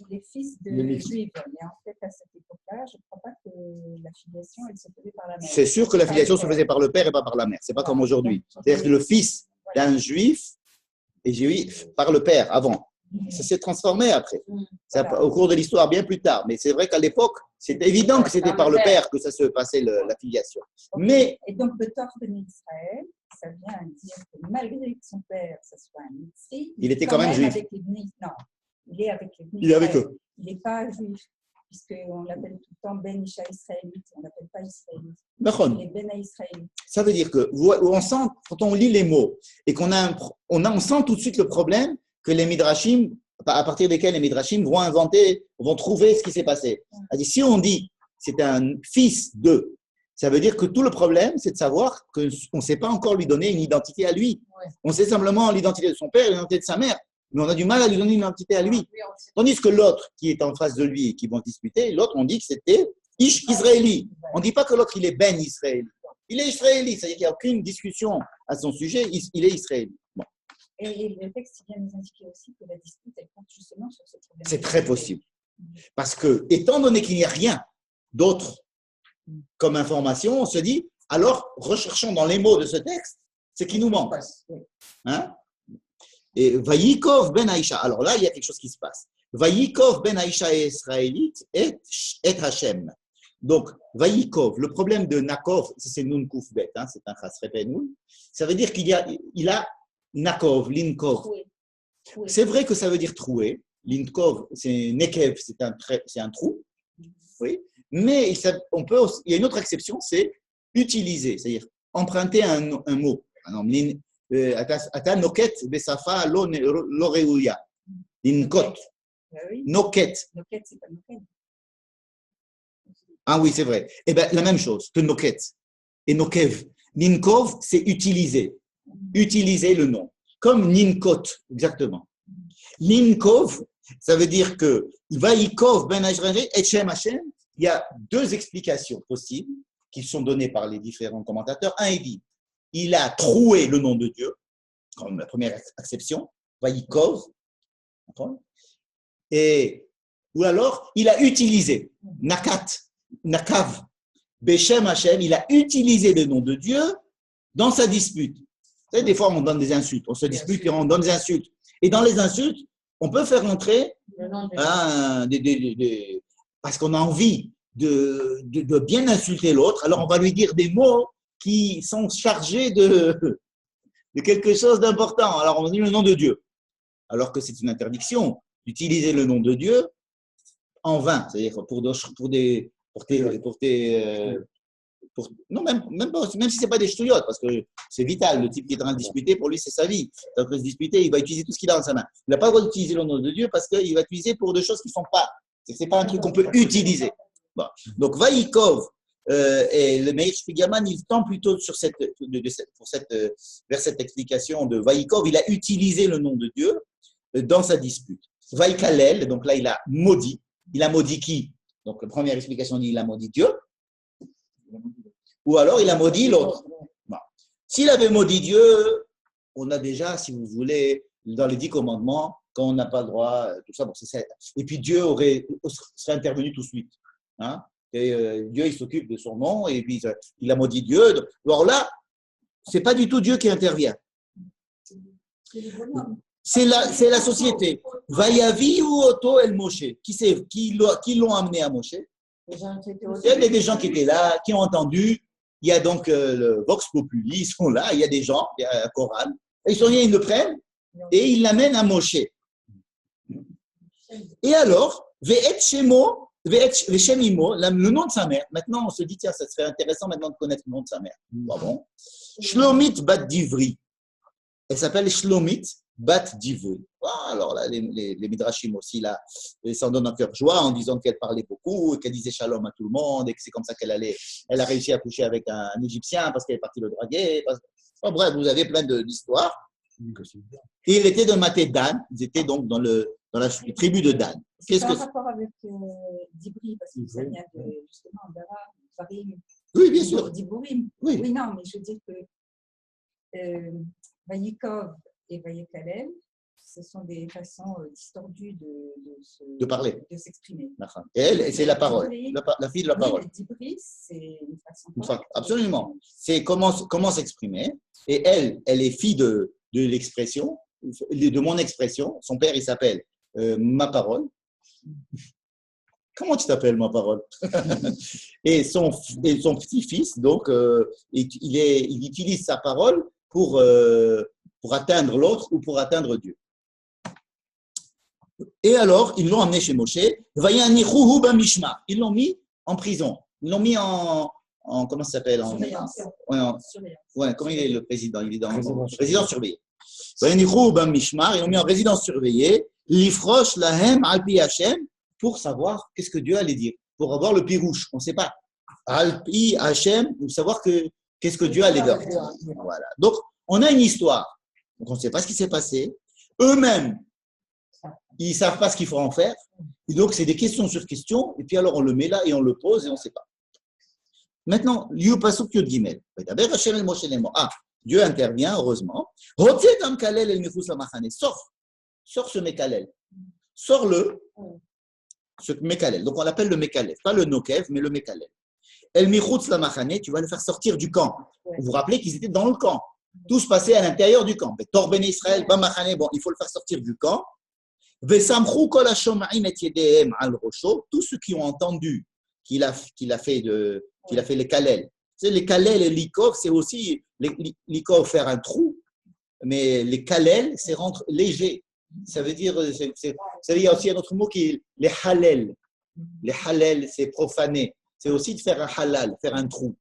[SPEAKER 5] Il est fils de juive. Mais en fait, à cette époque-là, je ne crois pas que la filiation, elle se faisait par la mère.
[SPEAKER 1] C'est sûr que la filiation se faisait par le père et pas par la mère. C'est pas comme aujourd'hui. C'est-à-dire que le fils d'un juif est juif par le père avant. Ça s'est transformé après. Ça, au cours de l'histoire, bien plus tard. Mais c'est vrai qu'à l'époque, c'était évident que c'était par le père que ça se passait la filiation. Mais
[SPEAKER 5] Et donc, le Torah de Israël, ça vient dire que malgré que son père, ça soit un Mitzri,
[SPEAKER 1] il était quand même juif.
[SPEAKER 5] avec les Bnei- non, il est avec les Bnei
[SPEAKER 1] Il est avec
[SPEAKER 5] Israël.
[SPEAKER 1] eux.
[SPEAKER 5] Il n'est pas juif, puisqu'on l'appelle tout le temps Ben Isha Israélite, on ne l'appelle pas Israélite.
[SPEAKER 1] D'accord.
[SPEAKER 5] Il est Ben Israélite.
[SPEAKER 1] Ça veut dire que on sent, quand on lit les mots et qu'on a on sent tout de suite le problème que les midrashim, à partir desquels les midrashim vont inventer, vont trouver ce qui s'est passé. C'est-à-dire, si on dit c'est un fils de, ça veut dire que tout le problème, c'est de savoir qu'on ne sait pas encore lui donner une identité à lui.
[SPEAKER 2] Ouais.
[SPEAKER 1] On sait simplement l'identité de son père et l'identité de sa mère, mais on a du mal à lui donner une identité à lui. Tandis que l'autre qui est en face de lui et qui vont discuter, l'autre, on dit que c'était Ish Israéli. On ne dit pas que l'autre, il est Ben Israéli. Il est israélite, c'est-à-dire qu'il n'y a aucune discussion à son sujet, il est israélite. Bon.
[SPEAKER 5] Et le texte vient nous indiquer aussi que la dispute, elle porte justement sur ce problème.
[SPEAKER 1] C'est très possible. Parce que, étant donné qu'il n'y a rien d'autre comme information, on se dit, alors, recherchons dans les mots de ce texte ce qui nous manque. Hein? Et Vayikov ben Aïcha, alors là, il y a quelque chose qui se passe. Vayikov ben Aïcha et israélite et Hashem. Donc, Vayikov, le problème de Nakov, c'est Nun Kouf Bet, hein, c'est un Chasrepé Nun, ça veut dire qu'il a Nakov, Linkov. C'est vrai que ça veut dire troué. Linkov, c'est Nekev, c'est un trou. Oui. Mais il y a une autre exception, c'est utiliser, c'est-à-dire emprunter un mot. Par exemple, Ata noket besafa lo reuya. Linkot. Noket.
[SPEAKER 5] Noket, c'est pas Noket.
[SPEAKER 1] Ah oui, c'est vrai. Eh bien, la même chose que noket et nokev. Ninkov, c'est utiliser. Utiliser le nom. Comme ninkot, exactement. Ninkov, ça veut dire que Vayikov ben Ajranger et Shem Hashem. Il y a deux explications possibles qui sont données par les différents commentateurs. Un, il dit, il a troué le nom de Dieu, comme la première acception, Vayikov, ou alors il a utilisé, Nakat, Nakav, Beshem Hashem, il a utilisé le nom de Dieu dans sa dispute. Vous savez, des fois, on donne des insultes. On se dispute et on donne des insultes. Et dans les insultes, on peut faire entrer parce qu'on a envie de bien insulter l'autre. Alors, on va lui dire des mots qui sont chargés de quelque chose d'important. Alors, on dit le nom de Dieu. Alors que c'est une interdiction d'utiliser le nom de Dieu en vain. C'est-à-dire non, même si ce n'est pas des ch'touillottes, parce que c'est vital. Le type qui est en train de disputer, pour lui, c'est sa vie. Il va se disputer, il va utiliser tout ce qu'il a dans sa main. Il n'a pas le droit d'utiliser le nom de Dieu parce qu'il va utiliser pour des choses qui ne sont pas. Ce n'est pas un truc qu'on peut utiliser. Bon. Donc, Vaïkov et le Meir Spiegelman, il tend plutôt vers cette explication de Vaïkov. Il a utilisé le nom de Dieu dans sa dispute. Vaïkalel, donc là, il a maudit. Il a maudit qui? Donc, la première explication dit il a maudit Dieu. Ou alors il a maudit l'autre. Bon. S'il avait maudit Dieu, on a déjà, si vous voulez, dans les 10 commandements, quand on n'a pas le droit, tout ça. Bon, et puis Dieu serait intervenu tout de suite. Hein? Et, Dieu, il s'occupe de son nom et puis il a maudit Dieu. Alors là, c'est pas du tout Dieu qui intervient. C'est la société. Vayavi ou Oto El Moshe. Qui l'ont amené à Moshe? Il y a des gens qui étaient là, qui ont entendu. Il y a donc le Vox Populi, ils sont là. Il y a des gens, il y a un Coran. Et ils le prennent et ils l'amènent à Moshe. Et alors, Ve'et Shemo, Ve'Shemimo, le nom de sa mère. Maintenant, on se dit, tiens, ça serait intéressant maintenant de connaître le nom de sa mère. Bon. Shlomit Bat Divri. Elle s'appelle Shlomit Bat Divri. Alors là, les Midrashim aussi, là, ils s'en donnent un cœur joie en disant qu'elle parlait beaucoup et qu'elle disait shalom à tout le monde et que c'est comme ça qu'elle a réussi à coucher avec un Égyptien parce qu'elle est partie le draguer. Bref, vous avez plein d'histoires. Et il était de Maté Dan, ils étaient donc dans la tribu de Dan.
[SPEAKER 5] C'est un rapport avec Dibri, parce que ça vient justement d'Arim.
[SPEAKER 1] Oui, bien sûr.
[SPEAKER 5] Dibourim.
[SPEAKER 1] Oui,
[SPEAKER 5] non, mais je veux dire que Vaïkov et Vaïkalel, ce sont des façons distordues
[SPEAKER 1] de parler,
[SPEAKER 5] de s'exprimer.
[SPEAKER 1] Et elle, c'est la parole, la fille de la parole.
[SPEAKER 5] Le Dibri, c'est une façon.
[SPEAKER 1] Absolument. C'est comment s'exprimer. Et elle est fille de l'expression, de mon expression. Son père, il s'appelle Ma Parole. Comment tu t'appelles, Ma Parole? et son petit-fils, donc, il utilise sa parole pour atteindre l'autre ou pour atteindre Dieu. Et alors, ils l'ont amené chez Moshe. Ils l'ont mis en prison. Ils l'ont mis en comment ça s'appelle?
[SPEAKER 5] Surveillance.
[SPEAKER 1] Comment il est le président? Il est dans résidence surveillée. Ils l'ont mis en résidence surveillée. L'ifrosh lahem alpi Hashem, pour savoir qu'est-ce que Dieu allait dire, pour avoir le pirouche. On ne sait pas. Alpi Hashem, pour savoir qu'est-ce que Dieu allait dire. Voilà. Donc, on a une histoire. Donc, on ne sait pas ce qui s'est passé. Eux-mêmes, ils ne savent pas ce qu'il faut en faire. Et donc, c'est des questions sur questions. Et puis, alors, on le met là et on le pose et on ne sait pas. Maintenant, Liu Pasuk Yod Gimel. Dieu intervient, heureusement. Sors ce Mekalel. Sors-le, ce Mekalel. Donc, on l'appelle le Mekalel. Pas le Nokev, mais le Mekalel. El Michutz la Machane, tu vas le faire sortir du camp. Vous vous rappelez qu'ils étaient dans le camp. Tout se passait à l'intérieur du camp. Tor ben Israël, ba Machane, bon, il faut le faire sortir du camp. Vesamchou kol hashoma'im et yedehem al rosho, tous ceux qui ont entendu qu'il a fait les kalel. C'est les kalel et l'ikov, c'est aussi l'ikov faire un trou, mais les kalel, c'est rendre léger. Ça veut dire, il y a aussi un autre mot qui est les halel. Les halel, c'est profaner. C'est aussi de faire un halal, faire un trou.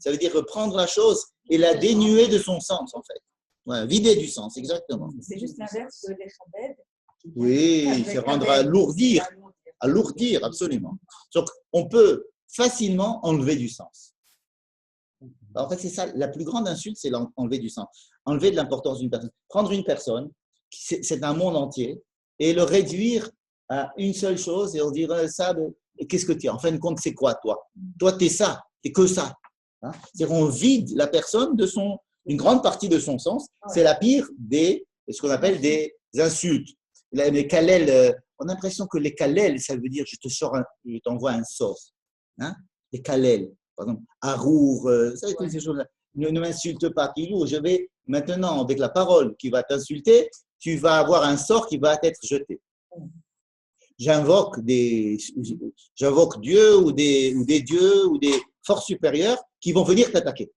[SPEAKER 1] Ça veut dire prendre la chose et la dénuer de son sens, en fait. Ouais, vider du sens, exactement.
[SPEAKER 5] C'est juste l'inverse de l'Echabed.
[SPEAKER 1] Oui, c'est rendre alourdir, absolument. Donc, on peut facilement enlever du sens. En fait, c'est ça, la plus grande insulte, c'est enlever du sens. Enlever de l'importance d'une personne. Prendre une personne, c'est un monde entier, et le réduire à une seule chose, et on dirait ça, qu'est-ce que tu es? En fin de compte, c'est quoi, toi? Toi, tu es ça, tu n'es que ça. Hein? C'est-à-dire qu'on vide la personne d'une grande partie de son sens. C'est la pire ce qu'on appelle des insultes. Les kalel, on a l'impression que les kalel, ça veut dire je t'envoie un sort. Hein? Les kalel. par exemple, Arour, ça, toutes ces choses-là. Ne m'insulte pas, Kilou. Je vais maintenant, avec la parole qui va t'insulter, tu vas avoir un sort qui va être jeté. J'invoque Dieu ou des dieux ou des forces supérieures qui vont venir t'attaquer.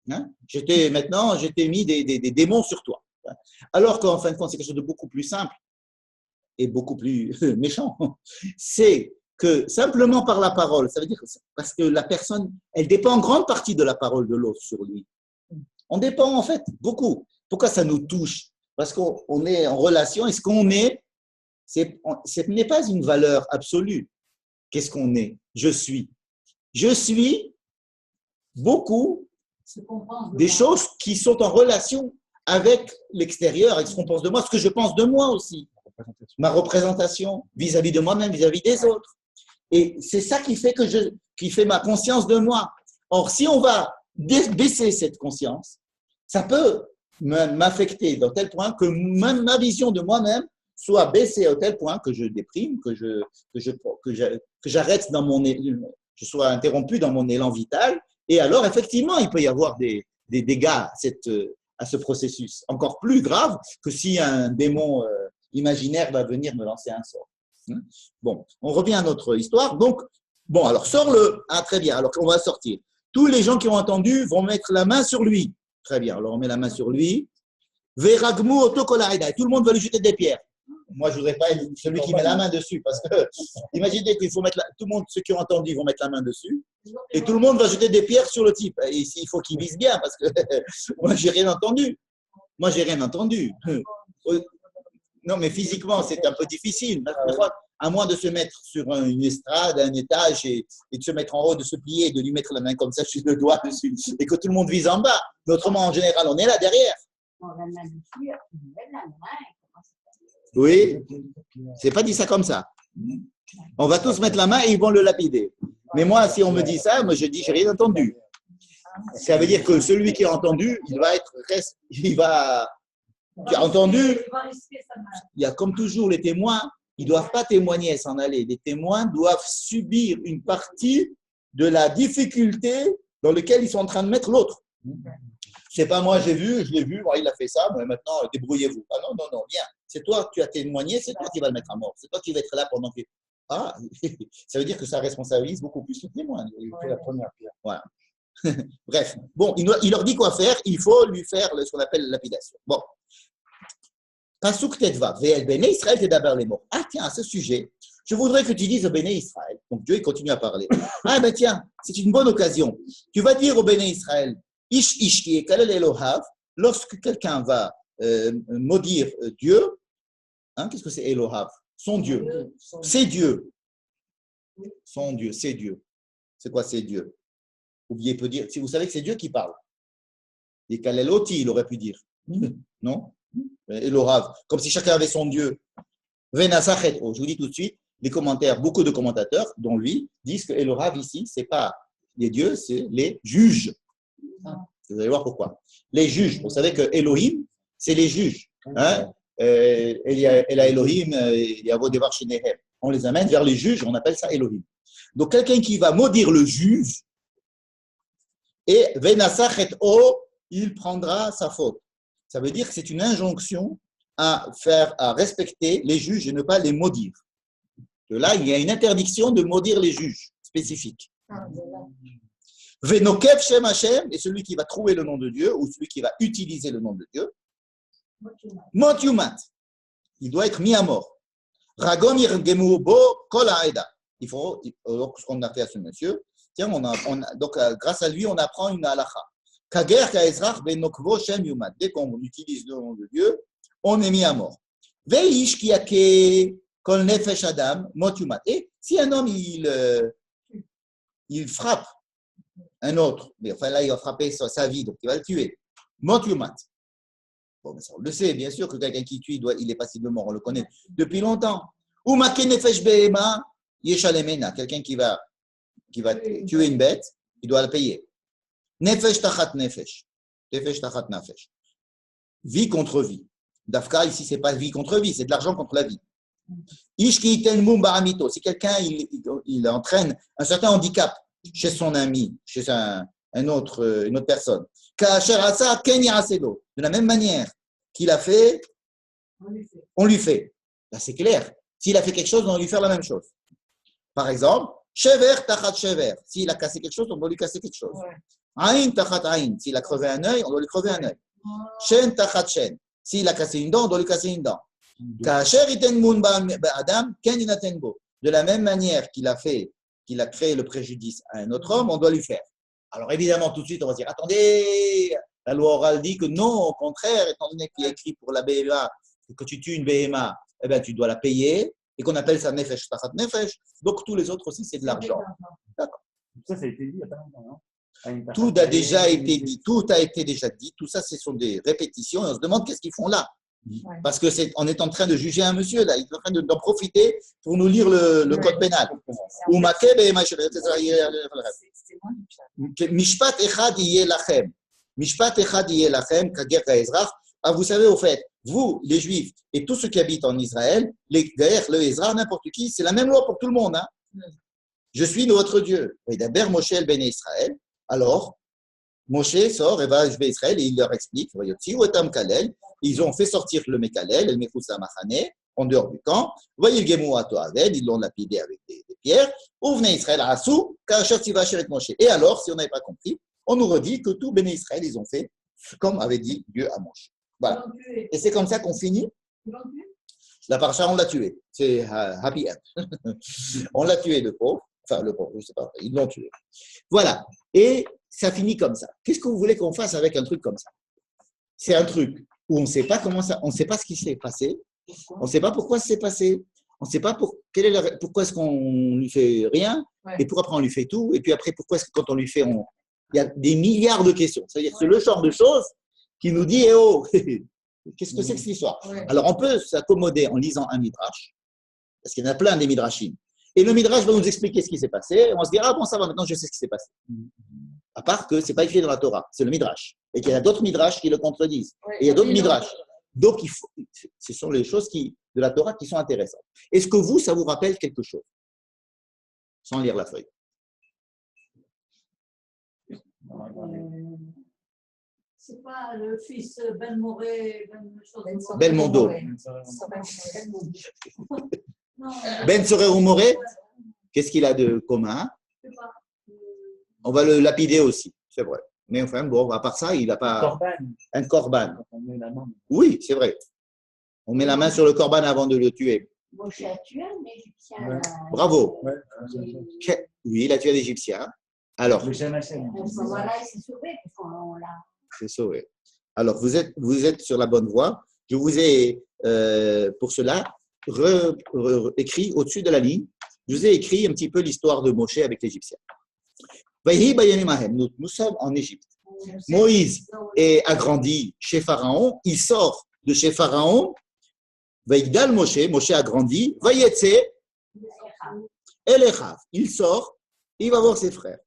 [SPEAKER 1] Hein? Je t'ai mis des démons sur toi. Alors qu'en fin de compte, c'est quelque chose de beaucoup plus simple et beaucoup plus méchant. C'est que simplement par la parole, ça veut dire parce que la personne, elle dépend en grande partie de la parole de l'autre sur lui. On dépend en fait beaucoup. Pourquoi ça nous touche? Parce qu'on est en relation et ce qu'on est, ce n'est pas une valeur absolue. Qu'est-ce qu'on est? Je suis. Je suis beaucoup des choses qui sont en relation avec l'extérieur, avec ce qu'on pense de moi, ce que je pense de moi aussi. Ma représentation vis-à-vis de moi-même, vis-à-vis des autres. Et c'est ça qui fait ma conscience de moi. Or, si on va baisser cette conscience, ça peut m'affecter dans tel point que même ma vision de moi-même soit baissée à tel point que je déprime, que j'arrête je sois interrompu dans mon élan vital. Et alors, effectivement, il peut y avoir des dégâts à ce processus, encore plus grave que si un démon imaginaire va venir me lancer un sort. Bon, on revient à notre histoire. Donc, bon, alors sors-le. Ah, très bien, alors on va sortir. Tous les gens qui ont entendu vont mettre la main sur lui. Très bien, alors on met la main sur lui. Veragmu otokolaida. Tout le monde va lui jeter des pierres. Moi, je ne voudrais pas être celui qui met la main dessus, parce que imaginez qu'il faut mettre tout le monde, ceux qui ont entendu, vont mettre la main dessus, et tout le monde va jeter des pierres sur le type. Et il faut qu'il vise bien, parce que moi, j'ai rien entendu. Non, mais physiquement, c'est un peu difficile. À moins de se mettre sur une estrade, un étage, et de se mettre en haut, de se plier, et de lui mettre la main comme ça sur le doigt dessus, et que tout le monde vise en bas. Mais autrement, en général, on est là derrière. Oui, c'est pas dit ça comme ça. On va tous mettre la main et ils vont le lapider. Mais moi, si on me dit ça, moi je dis j'ai rien entendu. Ça veut dire que celui qui a entendu, tu as entendu. Il y a comme toujours les témoins, ils ne doivent pas témoigner et s'en aller. Les témoins doivent subir une partie de la difficulté dans laquelle ils sont en train de mettre l'autre. C'est pas moi, je l'ai vu, il a fait ça, mais maintenant débrouillez-vous. Ah non, viens. C'est toi, tu as témoigné, c'est toi qui vas le mettre à mort. C'est toi qui vas être là pendant que. Ah, ça veut dire que ça responsabilise beaucoup plus le témoin.
[SPEAKER 4] C'est la première pierre.
[SPEAKER 1] Voilà. Bref, bon, il leur dit quoi faire, il faut lui faire ce qu'on appelle lapidation. Bon. Pasuk Tedva, Ve'el Bene Israël Tedaber les morts. Ah, tiens, à ce sujet, je voudrais que tu dises au Béné Israël. Donc Dieu, il continue à parler. Ah, ben tiens, c'est une bonne occasion. Tu vas dire au Béné Israël, Ish qui est Kalel Elohav, lorsque quelqu'un va maudire Dieu, hein, qu'est-ce que c'est Elohav? Son Dieu. C'est Dieu. Son Dieu, c'est Dieu. C'est quoi c'est Dieu? Oubliez peut dire, si vous savez que c'est Dieu qui parle. Et Kalel Oti, il aurait pu dire. Non? Elohav, comme si chacun avait son Dieu. Venasachet, je vous dis tout de suite, les commentaires, beaucoup de commentateurs, dont lui, disent que Elohav ici, ce n'est pas les dieux, c'est les juges. Vous allez voir pourquoi. Les juges, vous savez que Elohim, c'est les juges. Hein? Il y a Elohim, il y a Vodevar Shenehem. On les amène vers les juges, on appelle ça Elohim. Donc quelqu'un qui va maudire le juge, et Venasachet O, il prendra sa faute. Ça veut dire que c'est une injonction à respecter les juges et ne pas les maudire. De là, il y a une interdiction de maudire les juges spécifiques. Venokev Shem Hashem, et celui qui va trouver le nom de Dieu, ou celui qui va utiliser le nom de Dieu, Motyumat, il doit être mis à mort. Ragom Yirgemu Bo Kol Haeda. Il faut, ce qu'on a fait à ce monsieur, tiens, donc grâce à lui, on apprend une halakha. Kager Kaezrach Benokvo Shem Yumat. Dès qu'on utilise le nom de Dieu, on est mis à mort. Veish Kiyake Kol Nefesh Adam Motyumat. Et si un homme, il frappe un autre, mais enfin là, il va frapper sa vie, donc il va le tuer. Motyumat. Bon, mais ça, on le sait, bien sûr que quelqu'un qui tue, il est passible de mort, on le connaît depuis longtemps. Ou Make Nefesh Behema Yeshalemena. Quelqu'un qui va tuer une bête, il doit la payer. Nefesh tachat nefesh. Nefesh tachat nefesh. Vie contre vie. Dafka, ici, ce n'est pas vie contre vie, c'est de l'argent contre la vie. Ish ki iten mum baramito. Si quelqu'un il entraîne un certain handicap chez son ami, chez une autre personne. De la même manière qu'il a fait, on lui fait. Là, c'est clair. S'il a fait quelque chose, on doit lui faire la même chose. Par exemple, shever tachat shever. S'il a cassé quelque chose, on doit lui casser quelque chose. Aïn tachat aïn. S'il a crevé un œil, on doit lui crever un œil. Shen tachat shen. S'il a cassé une dent, on doit lui casser une dent. De la même manière qu'il a créé le préjudice à un autre homme, on doit lui faire. Alors évidemment, tout de suite, on va dire, attendez, la loi orale dit que non, au contraire, étant donné qu'il y a écrit pour la BMA, que tu tues une BMA, eh bien, tu dois la payer, et qu'on appelle ça nefesh tachat nefesh, donc tous les autres aussi, c'est de l'argent. D'accord.
[SPEAKER 6] Ça a été dit il y a pas longtemps, non?
[SPEAKER 1] Tout a déjà été dit, tout a été déjà dit, tout ça, ce sont des répétitions, et on se demande qu'est-ce qu'ils font là. Parce qu'on est en train de juger un monsieur, là, il est en train d'en profiter pour nous lire le code pénal. Mishpat echad yeh lachem. Mishpat echad yeh lachem, kager ha'ezrach. Ah, vous savez, au fait, vous, les Juifs, et tous ceux qui habitent en Israël, les Gaër, le Ezra, n'importe qui, c'est la même loi pour tout le monde. Hein. Je suis votre Dieu. Et d'abord, Moshe el Béné Israël. Alors, Moshe sort et va à Israël et il leur explique. Ils ont fait sortir le Mekalel, le Mechoussa Machane, en dehors du camp. Voyez le Gemou à Toaved, ils l'ont lapidé avec des pierres. Ouvenez Israël à Assou, Kachat Tivach avec Moshe. Et alors, si on n'avait pas compris, on nous redit que tout Béné Israël, ils ont fait comme avait dit Dieu à Moshe. Voilà. Et c'est comme ça qu'on finit. La paracha, on l'a tué. C'est happy end. On l'a tué, le pauvre. Enfin, le pauvre, je ne sais pas. Ils l'ont tué. Voilà. Et ça finit comme ça. Qu'est-ce que vous voulez qu'on fasse avec un truc comme ça? C'est un truc où on ne sait pas comment ça, on ne sait pas ce qui s'est passé. On ne sait pas pourquoi ça s'est passé. On ne sait pas pourquoi est-ce qu'on lui fait rien. Et pourquoi après on lui fait tout. Et puis après, pourquoi est-ce que quand on lui fait, il y a des milliards de questions. C'est-à-dire que c'est le genre de choses qui nous dit, eh oh, qu'est-ce que c'est que cette histoire? Alors, on peut s'accommoder en lisant un midrash, parce qu'il y en a plein des midrashim. Et le midrash va nous expliquer ce qui s'est passé. On va se dire, ah bon, ça va, maintenant je sais ce qui s'est passé. À part que ce n'est pas écrit dans la Torah, c'est le midrash. Et qu'il y a d'autres midrash qui le contredisent. Et il y a d'autres midrash. Donc, ce sont les choses de la Torah qui sont intéressantes. Est-ce que vous, ça vous rappelle quelque chose? Sans lire la feuille.
[SPEAKER 2] C'est pas le fils Ben Moré,
[SPEAKER 1] Belmondo. Ben Sorer ou Moré, qu'est-ce qu'il a de commun? On va le lapider aussi, c'est vrai. Mais enfin, bon, à part ça, il n'a pas un corban. Oui, c'est vrai. On met la main sur le corban avant de le tuer.
[SPEAKER 2] Moshe a tué un Égyptien.
[SPEAKER 1] Bravo. Oui, il a tué un Égyptien. Alors,
[SPEAKER 2] À ce moment-là, il s'est sauvé.
[SPEAKER 1] c'est sauvé. Alors, vous êtes sur la bonne voie. Je vous ai, pour cela, écrit au-dessus de la ligne. Je vous ai écrit un petit peu l'histoire de Moshe avec l'Égyptien. Nous sommes en Égypte. Moïse a grandi chez Pharaon. Il sort de chez Pharaon. Vaïgdal Moshe a grandi. Vayetse Elechav. Il sort. Il va voir ses frères.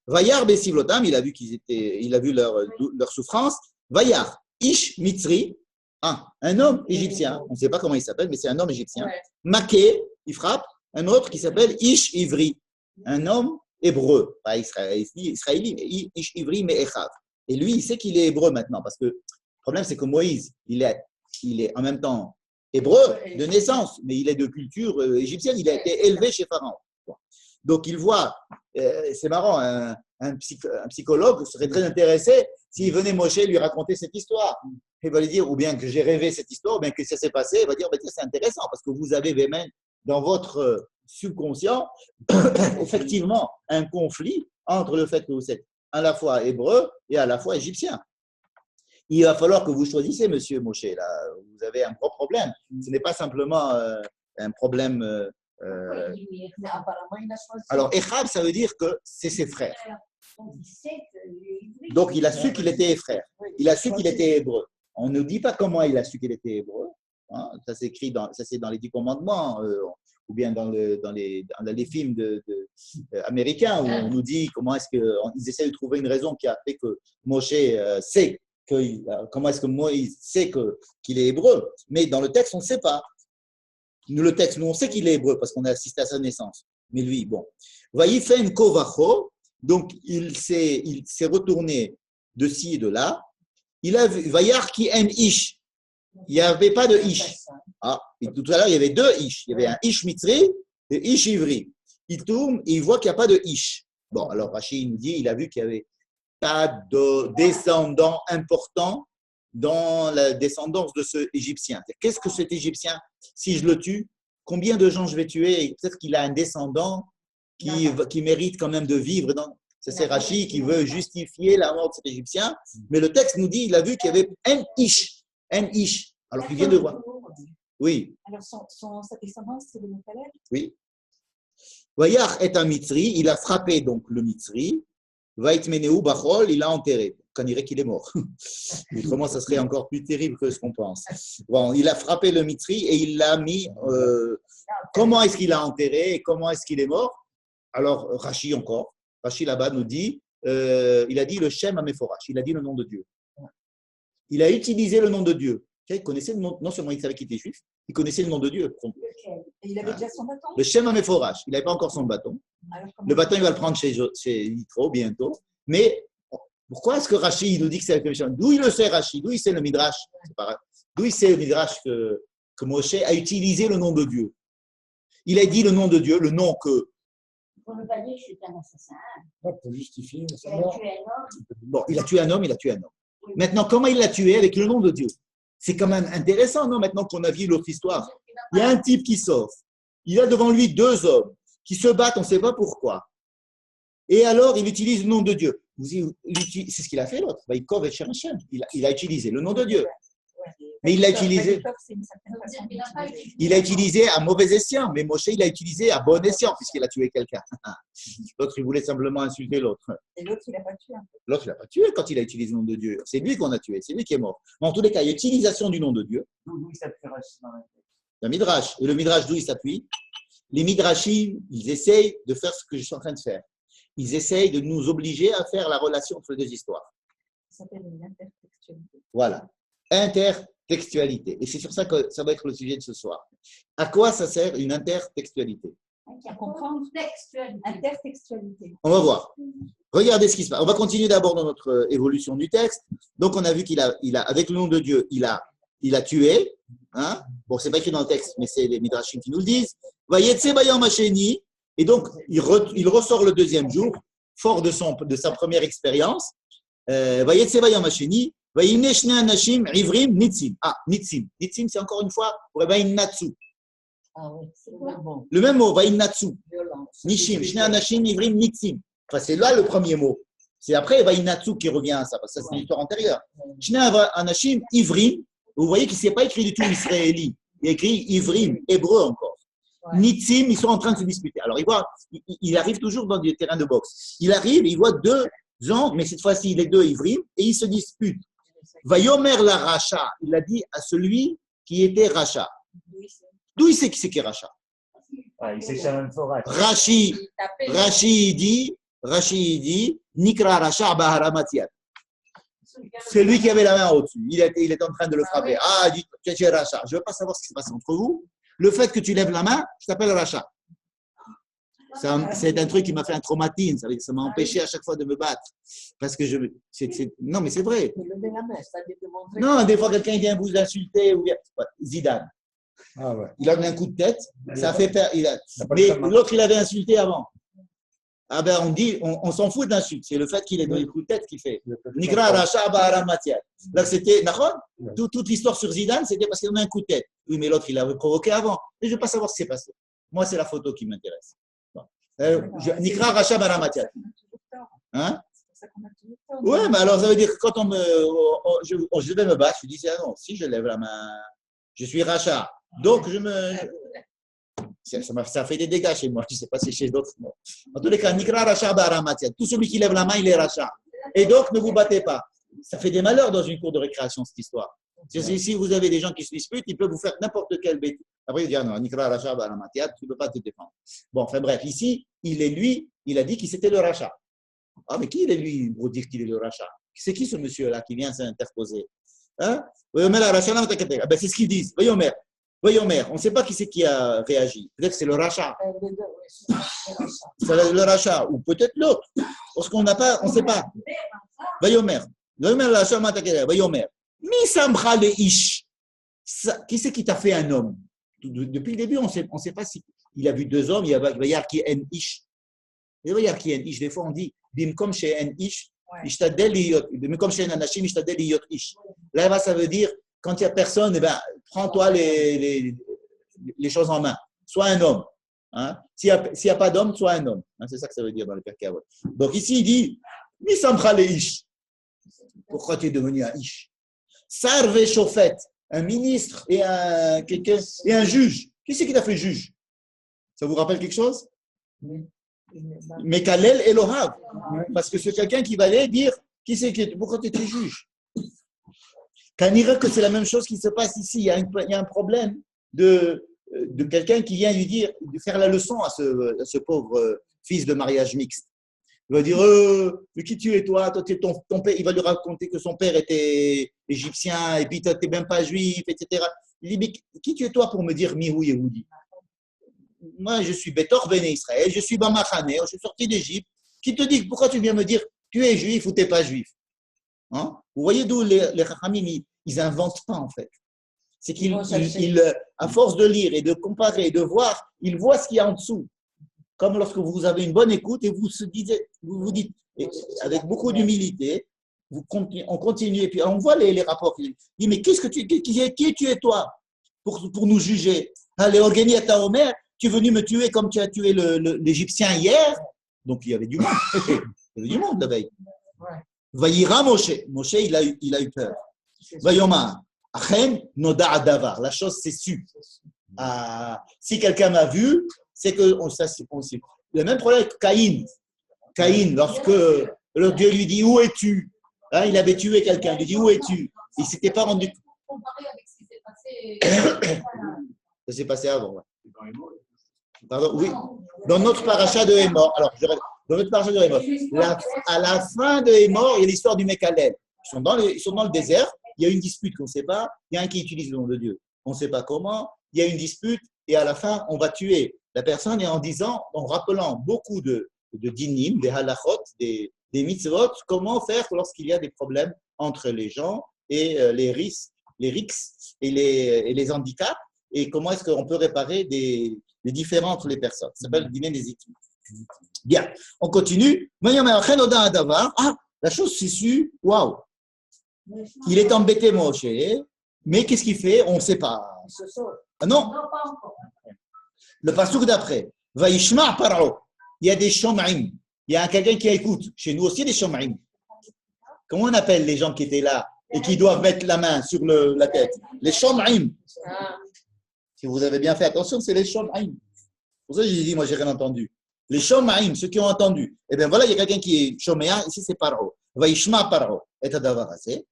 [SPEAKER 1] Vayar Besivlotam, il a vu leur souffrance. Vayar Ish Mitzri, un homme égyptien. On ne sait pas comment il s'appelle, mais c'est un homme égyptien. Maké, il frappe. Un autre qui s'appelle Ish Ivri, un homme hébreu, pas israélien, mais Ish Ivri Me'echav. Et lui, il sait qu'il est hébreu maintenant, parce que le problème, c'est que Moïse, il est en même temps hébreu de naissance, mais il est de culture égyptienne. Il a été élevé chez Pharaon. Donc, il voit, c'est marrant, un psychologue serait très intéressé s'il venait Moshe lui raconter cette histoire. Il va lui dire, ou bien que j'ai rêvé cette histoire, ou bien que ça s'est passé. Il va dire, c'est intéressant, parce que vous avez même dans votre subconscient, effectivement, un conflit entre le fait que vous êtes à la fois hébreu et à la fois égyptien. Il va falloir que vous choisissiez, monsieur Moshe. Là, vous avez un gros problème. Ce n'est pas simplement un problème. Alors, Echav, ça veut dire que c'est ses frères. Donc, il a su qu'il était frère. Il a su qu'il était hébreu. On ne dit pas comment il a su qu'il était hébreu. Hein, ça s'écrit c'est dans les 10 commandements, ou bien dans les films américains, où on nous dit comment est-ce qu'ils essaient de trouver une raison qui a fait que Moshe sait comment est-ce que Moïse sait qu'il est hébreu. Mais dans le texte, on ne sait pas. Nous, on sait qu'il est hébreu parce qu'on a assisté à sa naissance. Mais lui, bon. Vaïfen kovacho, Donc, il s'est retourné de ci et de là. Il a vu, Vayar qui en ish. Il n'y avait pas de ish. Ah, et tout à l'heure, il y avait deux ish. Il y avait un ish mitzri et ish ivri. Il tourne et il voit qu'il n'y a pas de ish. Bon, alors Rachid nous dit, il a vu qu'il n'y avait pas de descendant important dans la descendance de ce Égyptien. Qu'est-ce que cet Égyptien, si je le tue, combien de gens je vais tuer? Peut-être qu'il a un descendant qui mérite quand même de vivre. C'est Rachid qui veut justifier la mort de cet Égyptien. Mais le texte nous dit, il a vu qu'il y avait un ish. Alors qu'il vient de voir. Oui.
[SPEAKER 5] Alors sa descendance, c'est le Méphalète.
[SPEAKER 1] Oui. Vayar est un mitzri, il a frappé donc le mitzri. Vaitmeneu bachol, il l'a enterré. On dirait qu'il est mort. Autrement, ça serait encore plus terrible que ce qu'on pense. Bon, il a frappé le mitzri et il l'a mis. Comment est-ce qu'il a enterré et comment est-ce qu'il est mort? Alors, Rashi encore. Rashi là-bas nous dit, il a dit le Shem Ameforash, il a dit le nom de Dieu. Il a utilisé le nom de Dieu. Il connaissait le nom, non seulement il savait qu'il était juif, il connaissait le nom de Dieu.
[SPEAKER 5] Et il avait déjà son bâton?
[SPEAKER 1] Le Shem Ameforash, il n'avait pas encore son bâton. Le bâton, il va le prendre chez Yitro bientôt. Mais pourquoi est-ce que Rashi il nous dit que c'est avec le Shem? D'où il le sait, Rashi? D'où il sait le Midrash? D'où il sait le Midrash que Moshe a utilisé le nom de Dieu? Il a dit le nom de Dieu, le nom que.
[SPEAKER 2] Pour ne pas dire que je suis un assassin.
[SPEAKER 4] Pour justifier sa
[SPEAKER 2] Il a
[SPEAKER 4] mort.
[SPEAKER 2] tué un homme.
[SPEAKER 1] Bon, il a tué un homme. Maintenant, comment il l'a tué? Avec le nom de Dieu. C'est quand même intéressant, non? Maintenant qu'on a vu l'autre histoire. Il y a un type qui sort. Il a devant lui deux hommes qui se battent, on ne sait pas pourquoi. Et alors, il utilise le nom de Dieu. C'est ce qu'il a fait l'autre. Il a utilisé le nom de Dieu. Mais il l'a utilisé. Il a utilisé à mauvais escient, mais Moshe, il a utilisé à bon escient, puisqu'il a tué quelqu'un. L'autre, il voulait simplement insulter l'autre.
[SPEAKER 5] Et l'autre, il n'a pas tué.
[SPEAKER 1] L'autre, il n'a pas tué quand il a utilisé le nom de Dieu. C'est lui qu'on a tué, c'est lui qui est mort. Mais en tous les cas, il y a utilisation du nom de Dieu.
[SPEAKER 6] D'où il s'appuie Rachid dans la tête?
[SPEAKER 1] Le Midrash. Et le Midrash, d'où il s'appuie? Les Midrashim, ils essayent de faire ce que je suis en train de faire. Ils essayent de nous obliger à faire la relation entre les deux histoires.
[SPEAKER 5] Ça s'appelle une intertextualité.
[SPEAKER 1] Voilà. Intertextualité. Et c'est sur ça que ça va être le sujet de ce soir. À quoi ça sert une intertextualité?
[SPEAKER 5] À comprendre intertextualité.
[SPEAKER 1] On va voir. Regardez ce qui se passe. On va continuer d'abord dans notre évolution du texte. Donc, on a vu qu'il a, avec le nom de Dieu, il a tué. Hein? Bon, c'est pas écrit dans le texte, mais c'est les Midrashim qui nous le disent. Vayetse bayam hasheni. Et donc, il ressort le deuxième jour, fort de sa première expérience. Vayetse bayam hasheni. Vayine shne anashim ivrim nitzim. Ah, nitzim. Nitzim, c'est encore une fois pour natsu.
[SPEAKER 2] Ah oui, c'est le même mot.
[SPEAKER 1] Le même mot, Vaïnatsu.
[SPEAKER 2] Violence.
[SPEAKER 1] Nishim, Shne Anashim, Ivrim, Nitzim. Enfin, c'est là le premier mot. C'est après Vaïnatsu qui revient à ça, parce que ça, c'est une histoire antérieure. Shne Anashim, Ivrim. Vous voyez qu'il ne s'est pas écrit du tout israéli. Il est écrit Ivrim, hébreu encore. Nitzim, ils sont en train de se disputer. Alors, il arrive toujours dans des terrains de boxe. Il arrive, il voit deux gens, mais cette fois-ci, les deux Ivrim, et ils se disputent. Vayomer la Racha, il a dit à celui qui était Racha. D'où il sait qui c'est qui est Racha?
[SPEAKER 6] Il sait Shem Forach.
[SPEAKER 1] Rashi dit, Nikra Racha Bahara Matiat. C'est lui qui avait la main au-dessus. Il est en train de le frapper. Ah, il dit, tu es Racha. Je ne veux pas savoir ce qui se passe entre vous. Le fait que tu lèves la main, je t'appelle Racha. C'est un truc qui m'a fait un traumatisme. Ça m'a empêché à chaque fois de me battre. Parce que non, mais c'est vrai. Non, des fois, quelqu'un vient vous insulter. Zidane.
[SPEAKER 4] Ah ouais.
[SPEAKER 1] Il a donné un coup de tête, ça a fait peur. Mais l'autre, il avait insulté avant. Ah ben, on dit, on s'en fout d'insulte. C'est le fait qu'il ait donné le coup de tête qui fait. Nigra Racha Bahara Matiat. Là, c'était, toute l'histoire sur Zidane, c'était parce qu'il a donné un coup de tête. Oui, mais l'autre, il l'avait provoqué avant. Mais je ne veux pas savoir ce qui s'est passé. Moi, c'est la photo qui m'intéresse. Nikra Racha Bahara Matiat. Hein? Oui, mais alors, ça veut dire que quand je vais me battre, je dis, ah non, si je lève la main, je suis Racha. Donc, ça fait des dégâts chez moi. Je ne sais pas si chez d'autres. Non. En tous les cas, Nikra Racha Bahara Matiat. Tout celui qui lève la main, il est Racha. Et donc, ne vous battez pas. Ça fait des malheurs dans une cour de récréation, cette histoire. Si vous avez des gens qui se disputent, ils peuvent vous faire n'importe quelle bêtise. Après, ils disent, non, Nikra Racha Bahara Matiat, tu ne peux pas te défendre. Bon, enfin bref, ici, il a dit qu'il c'était le Racha. Ah, mais qui il est lui pour dire qu'il est le Racha? C'est qui ce monsieur-là qui vient s'interposer? Hein? Ben, c'est ce qu'ils disent. Voyomer. On ne sait pas qui c'est qui a réagi. Peut-être que c'est le Racha. C'est le rachat, ou peut-être l'autre. Parce qu'on n'a pas, on ne sait pas. Vayomer. Vayomer la Shama Takeda. Vayomer. Mi samcha le ish. Qui c'est qui t'a fait un homme? Depuis le début, on ne sait pas si il a vu deux hommes, il va y avoir qui est un ish. Il va y avoir qui est un ish. Des fois, on dit, bim chez un ish, ishtadel liyot. Bim comme chez un anashim, ishtadel liyot ish. Là, ça veut dire, quand il n'y a personne, eh ben, prends-toi les choses en main. Sois un homme. Hein? S'il n'y a pas d'homme, sois un homme. Hein? C'est ça que ça veut dire dans le Pirkei Avot. Donc ici, il dit, mi samcha le ish. Pourquoi tu es devenu un ish? Sarve Shofet, un ministre et un juge. Qui c'est qui t'a fait juge? Ça vous rappelle quelque chose? Mekalel Elohav. Parce que c'est quelqu'un qui va aller dire pourquoi tu étais juge? Kanira que c'est la même chose qui se passe ici. Il y a un problème de quelqu'un qui vient lui dire, de faire la leçon à ce pauvre fils de mariage mixte. Il va dire, mais qui tu es toi? Toi, ton père, il va lui raconter que son père était égyptien et puis tu n'es même pas juif, etc. Il dit, mais qui tu es toi pour me dire Mihu Yehudi? Moi, je suis Betor Béné Israël, je suis Bamachane, je suis sorti d'Égypte. Qui te dit, pourquoi tu viens me dire, tu es juif ou tu n'es pas juif? Hein? Vous voyez d'où les Chachamim, ils n'inventent pas en fait. C'est qu'ils, à force de lire et de comparer et de voir, ils voient ce qu'il y a en dessous. Comme lorsque vous avez une bonne écoute et vous vous dites, avec beaucoup d'humilité, on continue et puis on voit les rapports. Il dit, mais qui tu es toi pour nous juger? Allez, Organi à ta Omer, tu es venu me tuer comme tu as tué l'Égyptien hier. Donc il y avait du monde. Il y avait du monde la veille. Vayira Moshe. Moshe, il a eu peur. Vayoma. Achen noda adavar. La chose s'est su. Si quelqu'un m'a vu, c'est que ça c'est possible. Le même problème avec Caïn. Caïn, lorsque le Dieu lui dit où es-tu? Hein, il avait tué quelqu'un. Il lui dit où es-tu? Il ne s'était pas rendu.
[SPEAKER 2] Comparé avec ce qui s'est passé.
[SPEAKER 1] Ça s'est passé avant. Ouais. Pardon, oui. Dans notre paracha de Hémor. Alors, dans notre paracha de Hémor. À la fin de Hémor, il y a l'histoire du Mekalel. Ils sont dans le désert. Il y a une dispute qu'on ne sait pas. Il y a un qui utilise le nom de Dieu. On ne sait pas comment. Il y a une dispute. Et à la fin, on va tuer la personne et en rappelant beaucoup de dinim, des halachot, des mitzvot, comment faire lorsqu'il y a des problèmes entre les gens et les risques et les handicaps, et comment est-ce qu'on peut réparer les différends entre les personnes. Ça s'appelle le dîner des équipes. Bien, on continue. Ah, la chose s'est su, waouh, il est embêté, Moshe, mais qu'est-ce qu'il fait? On ne sait pas. Ah non. Le passouk d'après, Vaishma Paro, il y a des shom'im, il y a quelqu'un qui écoute. Chez nous aussi, des shom'im. Comment on appelle les gens qui étaient là et qui doivent mettre la main sur la tête? Les shom'im. Si vous avez bien fait attention, c'est les shom'im. Pour ça, j'ai dit, moi, j'ai rien entendu. Les shom'im, ceux qui ont entendu. Eh bien, voilà, il y a quelqu'un qui est shom'ia, ici, c'est Paro. Vaishma Paro, et adavar assez.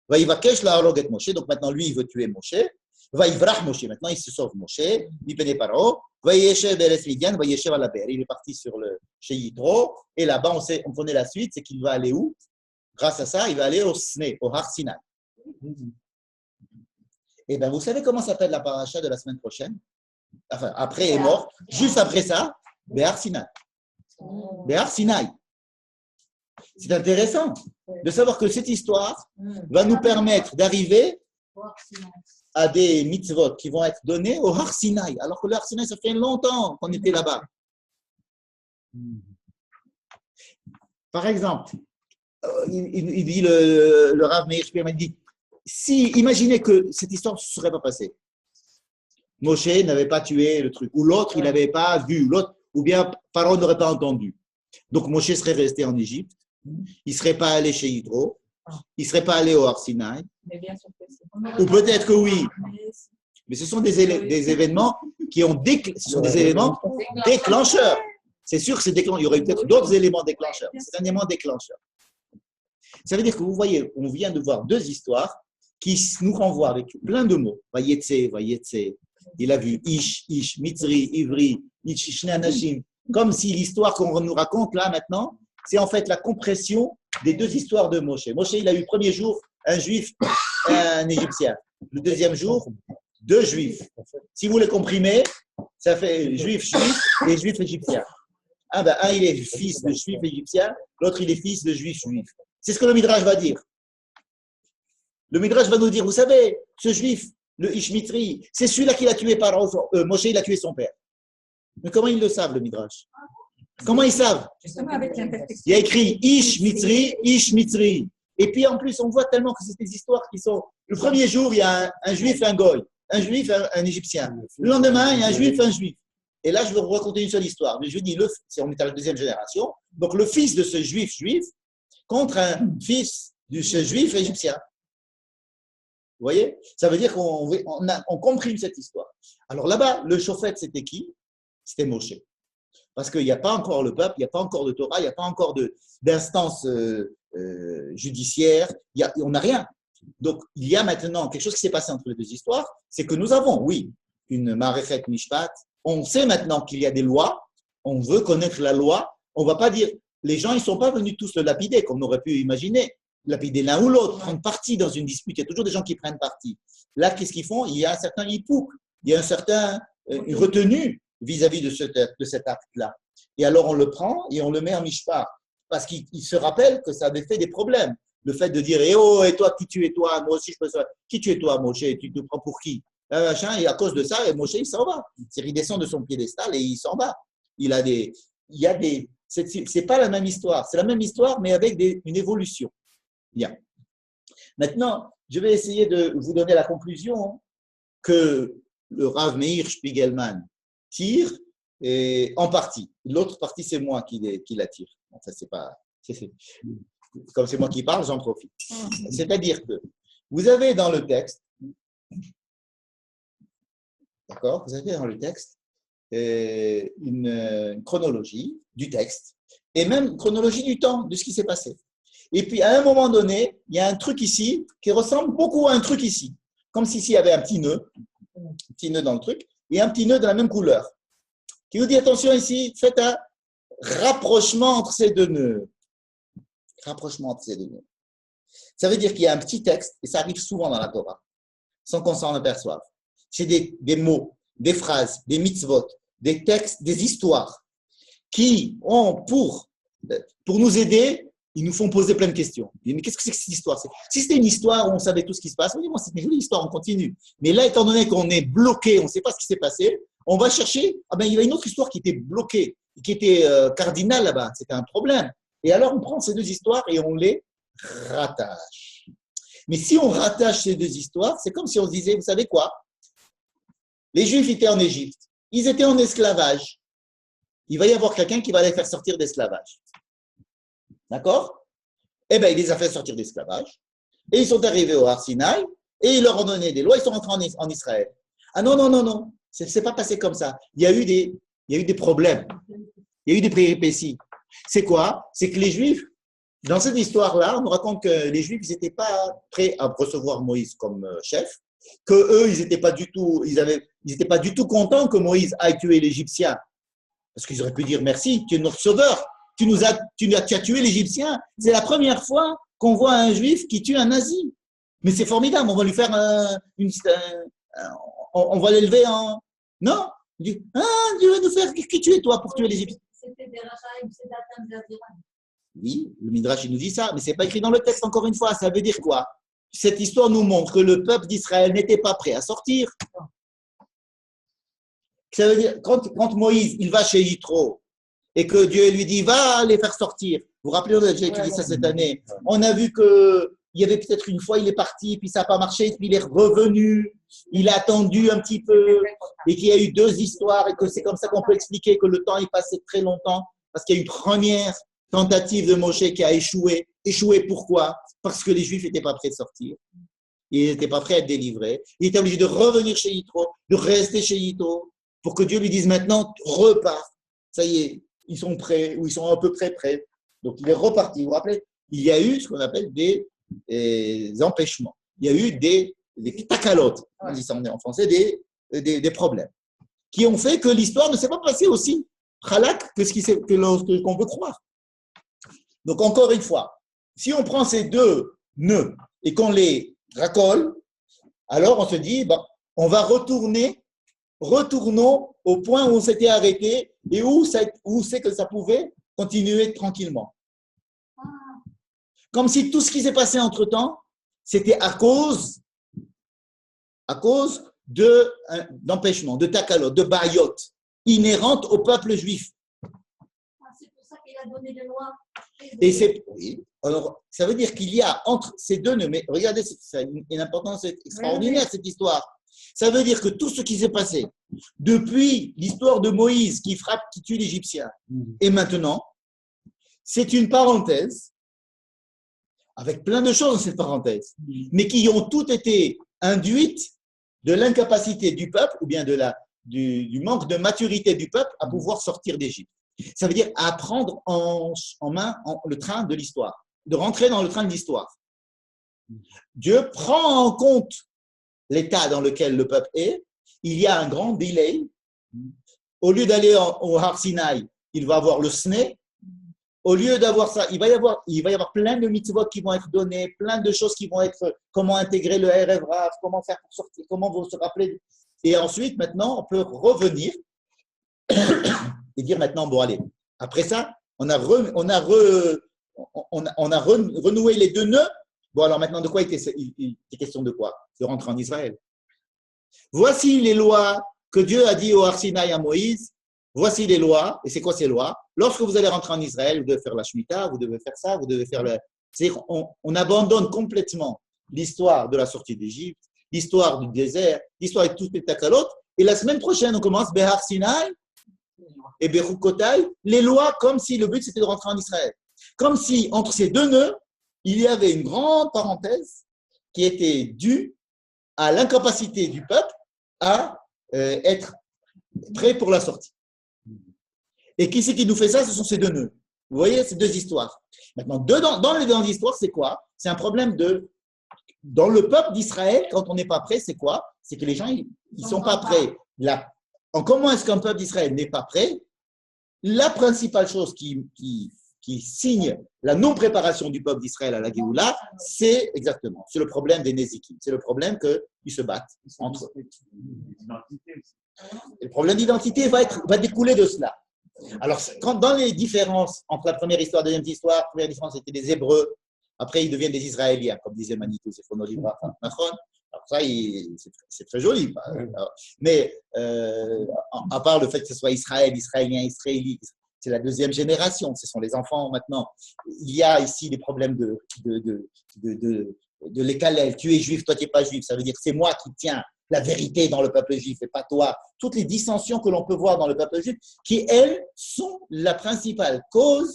[SPEAKER 1] Vaïvakesh la harog et Moshe, donc maintenant, lui, il veut tuer Moshe. Vaïvrach Moshe, maintenant il se sauve Moshe, Mipene Paro, Vaïeshev Beres Midian, Vaïeshev à la Ber. Il est parti chez Yitro, et là-bas on connaît la suite, c'est qu'il va aller où? Grâce à ça, il va aller au Sne, au Har Sinai. Et bien vous savez comment s'appelle la paracha de la semaine prochaine? Enfin, après est mort, juste après ça, Behar Sinai. Behar Sinai. C'est intéressant de savoir que cette histoire va nous permettre d'arriver à des mitzvot qui vont être donnés au Har Sinai, alors que le Har Sinai, ça fait longtemps qu'on était là-bas. Par exemple, il dit le Rav Meir Shpiram, il dit, imaginez que cette histoire ne se serait pas passée. Moshe n'avait pas tué le truc, ou l'autre, il n'avait pas vu, ou bien Paro n'aurait pas entendu. Donc Moshe serait resté en Égypte, il ne serait pas allé chez Yitro, il ne serait pas allé au Har Sinai. Ou peut-être que oui, mais ce sont des événements qui ont ce sont des éléments déclencheurs. C'est sûr que c'est déclencheur. Il y aurait peut-être d'autres éléments déclencheurs. C'est un élément déclencheur. Ça veut dire que vous voyez, on vient de voir deux histoires qui nous renvoient avec plein de mots. Vayetse, Vayetse. Il a vu Ish, Ish, Mitzri, Ivri, Ish, Shne Anashim. Comme si l'histoire qu'on nous raconte là maintenant, c'est en fait la compression des deux histoires de Moshe. Moshe, il a eu le premier jour un juif, un égyptien. Le deuxième jour, deux juifs. Si vous les comprimez, ça fait juif et juif égyptien. Un, il est fils de juif égyptien, l'autre, il est fils de juif. C'est ce que le Midrash va dire. Le Midrash va nous dire, vous savez, ce juif, le Ishmitri, c'est celui-là qui l'a tué par Moshe, il a tué son père. Mais comment ils le savent, le Midrash? Comment ils savent?
[SPEAKER 5] Justement, avec l'intersection.
[SPEAKER 1] Il y a écrit Ishmitri. Et puis en plus, on voit tellement que c'est des histoires qui sont. Le premier jour, il y a un juif et un goy. Un juif, un égyptien. Le lendemain, il y a un juif et un juif. Et là, je vais vous raconter une seule histoire. Mais je dis, on est à la deuxième génération. Donc, le fils de ce juif contre un fils de ce juif égyptien. Vous voyez? Ça veut dire qu'on comprime cette histoire. Alors là-bas, le chauffette, c'était qui? C'était Moshe. Parce qu'il n'y a pas encore le peuple, il n'y a pas encore de Torah, il n'y a pas encore d'instance judiciaire, on n'a rien. Donc, il y a maintenant quelque chose qui s'est passé entre les deux histoires, c'est que nous avons, oui, une Marechet Mishpat, on sait maintenant qu'il y a des lois, on veut connaître la loi, on ne va pas dire, les gens, ils ne sont pas venus tous le lapider, comme on aurait pu imaginer, lapider l'un ou l'autre, prendre parti dans une dispute, il y a toujours des gens qui prennent parti. Là, qu'est-ce qu'ils font? Il y a un certain hipouk, il y a une retenue vis-à-vis de cet acte-là. Et alors, on le prend et on le met en mishpat, parce qu'il se rappelle que ça avait fait des problèmes. Le fait de dire, et toi, qui tu es toi? Moi aussi, je peux savoir. Qui tu es toi, Moshe? Tu te prends pour qui? Et à cause de ça, Moshe, il s'en va. Il descend de son piédestal et il s'en va. C'est pas la même histoire. C'est la même histoire, mais avec une évolution. Bien. Maintenant, je vais essayer de vous donner la conclusion que le Rav Meir Spiegelman tire en partie. L'autre partie, c'est moi qui la tire. Enfin, comme c'est moi qui parle, j'en profite. C'est-à-dire que vous avez dans le texte, d'accord, vous avez dans le texte une chronologie du texte et même une chronologie du temps de ce qui s'est passé. Et puis, à un moment donné, il y a un truc ici qui ressemble beaucoup à un truc ici. Comme si ici, il y avait un petit nœud dans le truc, et un petit nœud de la même couleur. Qui vous dit, attention ici, faites un rapprochement entre ces deux nœuds. Rapprochement entre ces deux nœuds. Ça veut dire qu'il y a un petit texte, et ça arrive souvent dans la Torah, sans qu'on s'en aperçoive. C'est des mots, des phrases, des mitzvot, des textes, des histoires, qui ont pour nous aider, ils nous font poser plein de questions. Mais qu'est-ce que c'est que cette histoire? Si c'était une histoire où on savait tout ce qui se passe, on dit, moi, c'est une jolie histoire, on continue. Mais là, étant donné qu'on est bloqué, on ne sait pas ce qui s'est passé, on va chercher, il y avait une autre histoire qui était bloquée, qui était cardinale là-bas, c'était un problème. Et alors, on prend ces deux histoires et on les rattache. Mais si on rattache ces deux histoires, c'est comme si on se disait, vous savez quoi? Les Juifs étaient en Égypte, ils étaient en esclavage. Il va y avoir quelqu'un qui va les faire sortir d'esclavage. D'accord? Eh bien, il les a fait sortir d'esclavage. Et ils sont arrivés au Har Sinaï et ils leur ont donné des lois, ils sont rentrés en Israël. Ah non. C'est pas passé comme ça. Il y a eu des problèmes. Il y a eu des péripéties. C'est quoi? C'est que les Juifs, dans cette histoire-là, on nous raconte que les Juifs, ils n'étaient pas prêts à recevoir Moïse comme chef, que eux, ils n'étaient pas du tout contents que Moïse aille tuer l'Égyptien. Parce qu'ils auraient pu dire merci, tu es notre sauveur. Tu as tué l'Égyptien. C'est la première fois qu'on voit un Juif qui tue un nazi. Mais c'est formidable, on va lui faire on va l'élever en… Non, tu vas nous faire qui tu es toi pour tuer l'Égyptien?
[SPEAKER 2] C'était des Rachaïm, c'est d'Atam d'Aviram.
[SPEAKER 1] Oui, le Midrash il nous dit ça, mais ce n'est pas écrit dans le texte encore une fois. Ça veut dire quoi? Cette histoire nous montre que le peuple d'Israël n'était pas prêt à sortir. Ça veut dire, quand Moïse il va chez Yitro et que Dieu lui dit va les faire sortir. Vous vous rappelez, on a déjà étudié ça cette année. On a vu qu'il y avait peut-être une fois, il est parti, puis ça n'a pas marché, puis il est revenu, il a attendu un petit peu, et qu'il y a eu deux histoires, et que c'est comme ça qu'on peut expliquer que le temps est passé très longtemps, parce qu'il y a eu une première tentative de Moshe qui a échoué. Échoué pourquoi? Parce que les Juifs n'étaient pas prêts de sortir. Ils n'étaient pas prêts à être délivrés. Il était obligé de revenir chez Yitro, de rester chez Yitro, pour que Dieu lui dise maintenant, repars. Ça y est, ils sont prêts, ou ils sont à peu près prêts. Donc, il est reparti. Vous vous rappelez? Il y a eu ce qu'on appelle des empêchements. Il y a eu des takalotes, on dit ça en français, des problèmes, qui ont fait que l'histoire ne s'est pas passée aussi halak que qu'on veut croire. Donc, encore une fois, si on prend ces deux nœuds et qu'on les racole, alors on se dit, on va retournons au point où on s'était arrêté et où c'est que ça pouvait continuer tranquillement. Comme si tout ce qui s'est passé entre-temps, c'était à cause d'empêchement, de takalot, de bayot, inhérentes au peuple juif.
[SPEAKER 2] C'est pour ça qu'il a donné des lois.
[SPEAKER 1] Oui. Alors, ça veut dire qu'il y a entre ces deux nœuds, mais regardez, c'est une importance extraordinaire cette histoire. Ça veut dire que tout ce qui s'est passé depuis l'histoire de Moïse qui tue l'Égyptien, et maintenant, c'est une parenthèse, avec plein de choses dans cette parenthèse, mais qui ont toutes été induites de l'incapacité du peuple, ou bien du manque de maturité du peuple à pouvoir sortir d'Égypte. Ça veut dire à prendre en main le train de l'histoire, de rentrer dans le train de l'histoire. Dieu prend en compte l'état dans lequel le peuple est. Il y a un grand delay. Au lieu d'aller au Har Sinaï, il va avoir le Sné. Au lieu d'avoir ça, il va y avoir plein de mitzvot qui vont être donnés, plein de choses qui vont être, comment intégrer le Erev Rav, comment faire pour sortir, comment vous se rappeler. Et ensuite, maintenant, on peut revenir et dire maintenant, bon allez, après ça, on a renoué les deux nœuds. Bon alors maintenant, de quoi il était question de quoi? De rentrer en Israël. Voici les lois que Dieu a dit au Har Sinaï à Moïse. Voici les lois. Et c'est quoi ces lois? Lorsque vous allez rentrer en Israël, vous devez faire la Shemitah, vous devez faire ça, vous devez faire le… C'est-à-dire on abandonne complètement l'histoire de la sortie d'Égypte, l'histoire du désert, l'histoire de toutes les takalot. Et la semaine prochaine, on commence Behar Sinaï et Bechukotai, les lois comme si le but c'était de rentrer en Israël. Comme si entre ces deux nœuds, il y avait une grande parenthèse qui était due à l'incapacité du peuple à être prêt pour la sortie. Et qui c'est qui nous fait ça? Ce sont ces deux nœuds. Vous voyez, ces deux histoires. Maintenant, dans les deux histoires, c'est quoi? C'est un problème dans le peuple d'Israël, quand on n'est pas prêt, c'est quoi? C'est que les gens, ils ne sont pas prêts. Comment est-ce qu'un peuple d'Israël n'est pas prêt? La principale chose qui signe la non-préparation du peuple d'Israël à la Géoula, c'est le problème des Nézikim. C'est le problème qu'ils se battent entre eux. Et le problème d'identité va découler de cela. Alors, dans les différences entre la première histoire et la deuxième histoire, la première différence c'était des Hébreux, après ils deviennent des Israéliens, comme disait Manitou, c'est Phonolibra. Alors ça, c'est très joli. Mais à part le fait que ce soit Israël, Israélien, Israélite, c'est la deuxième génération, ce sont les enfants maintenant. Il y a ici des problèmes de l'écalel. Tu es juif, toi tu n'es pas juif. Ça veut dire que c'est moi qui tiens la vérité dans le peuple juif et pas toi. Toutes les dissensions que l'on peut voir dans le peuple juif, qui elles sont la principale cause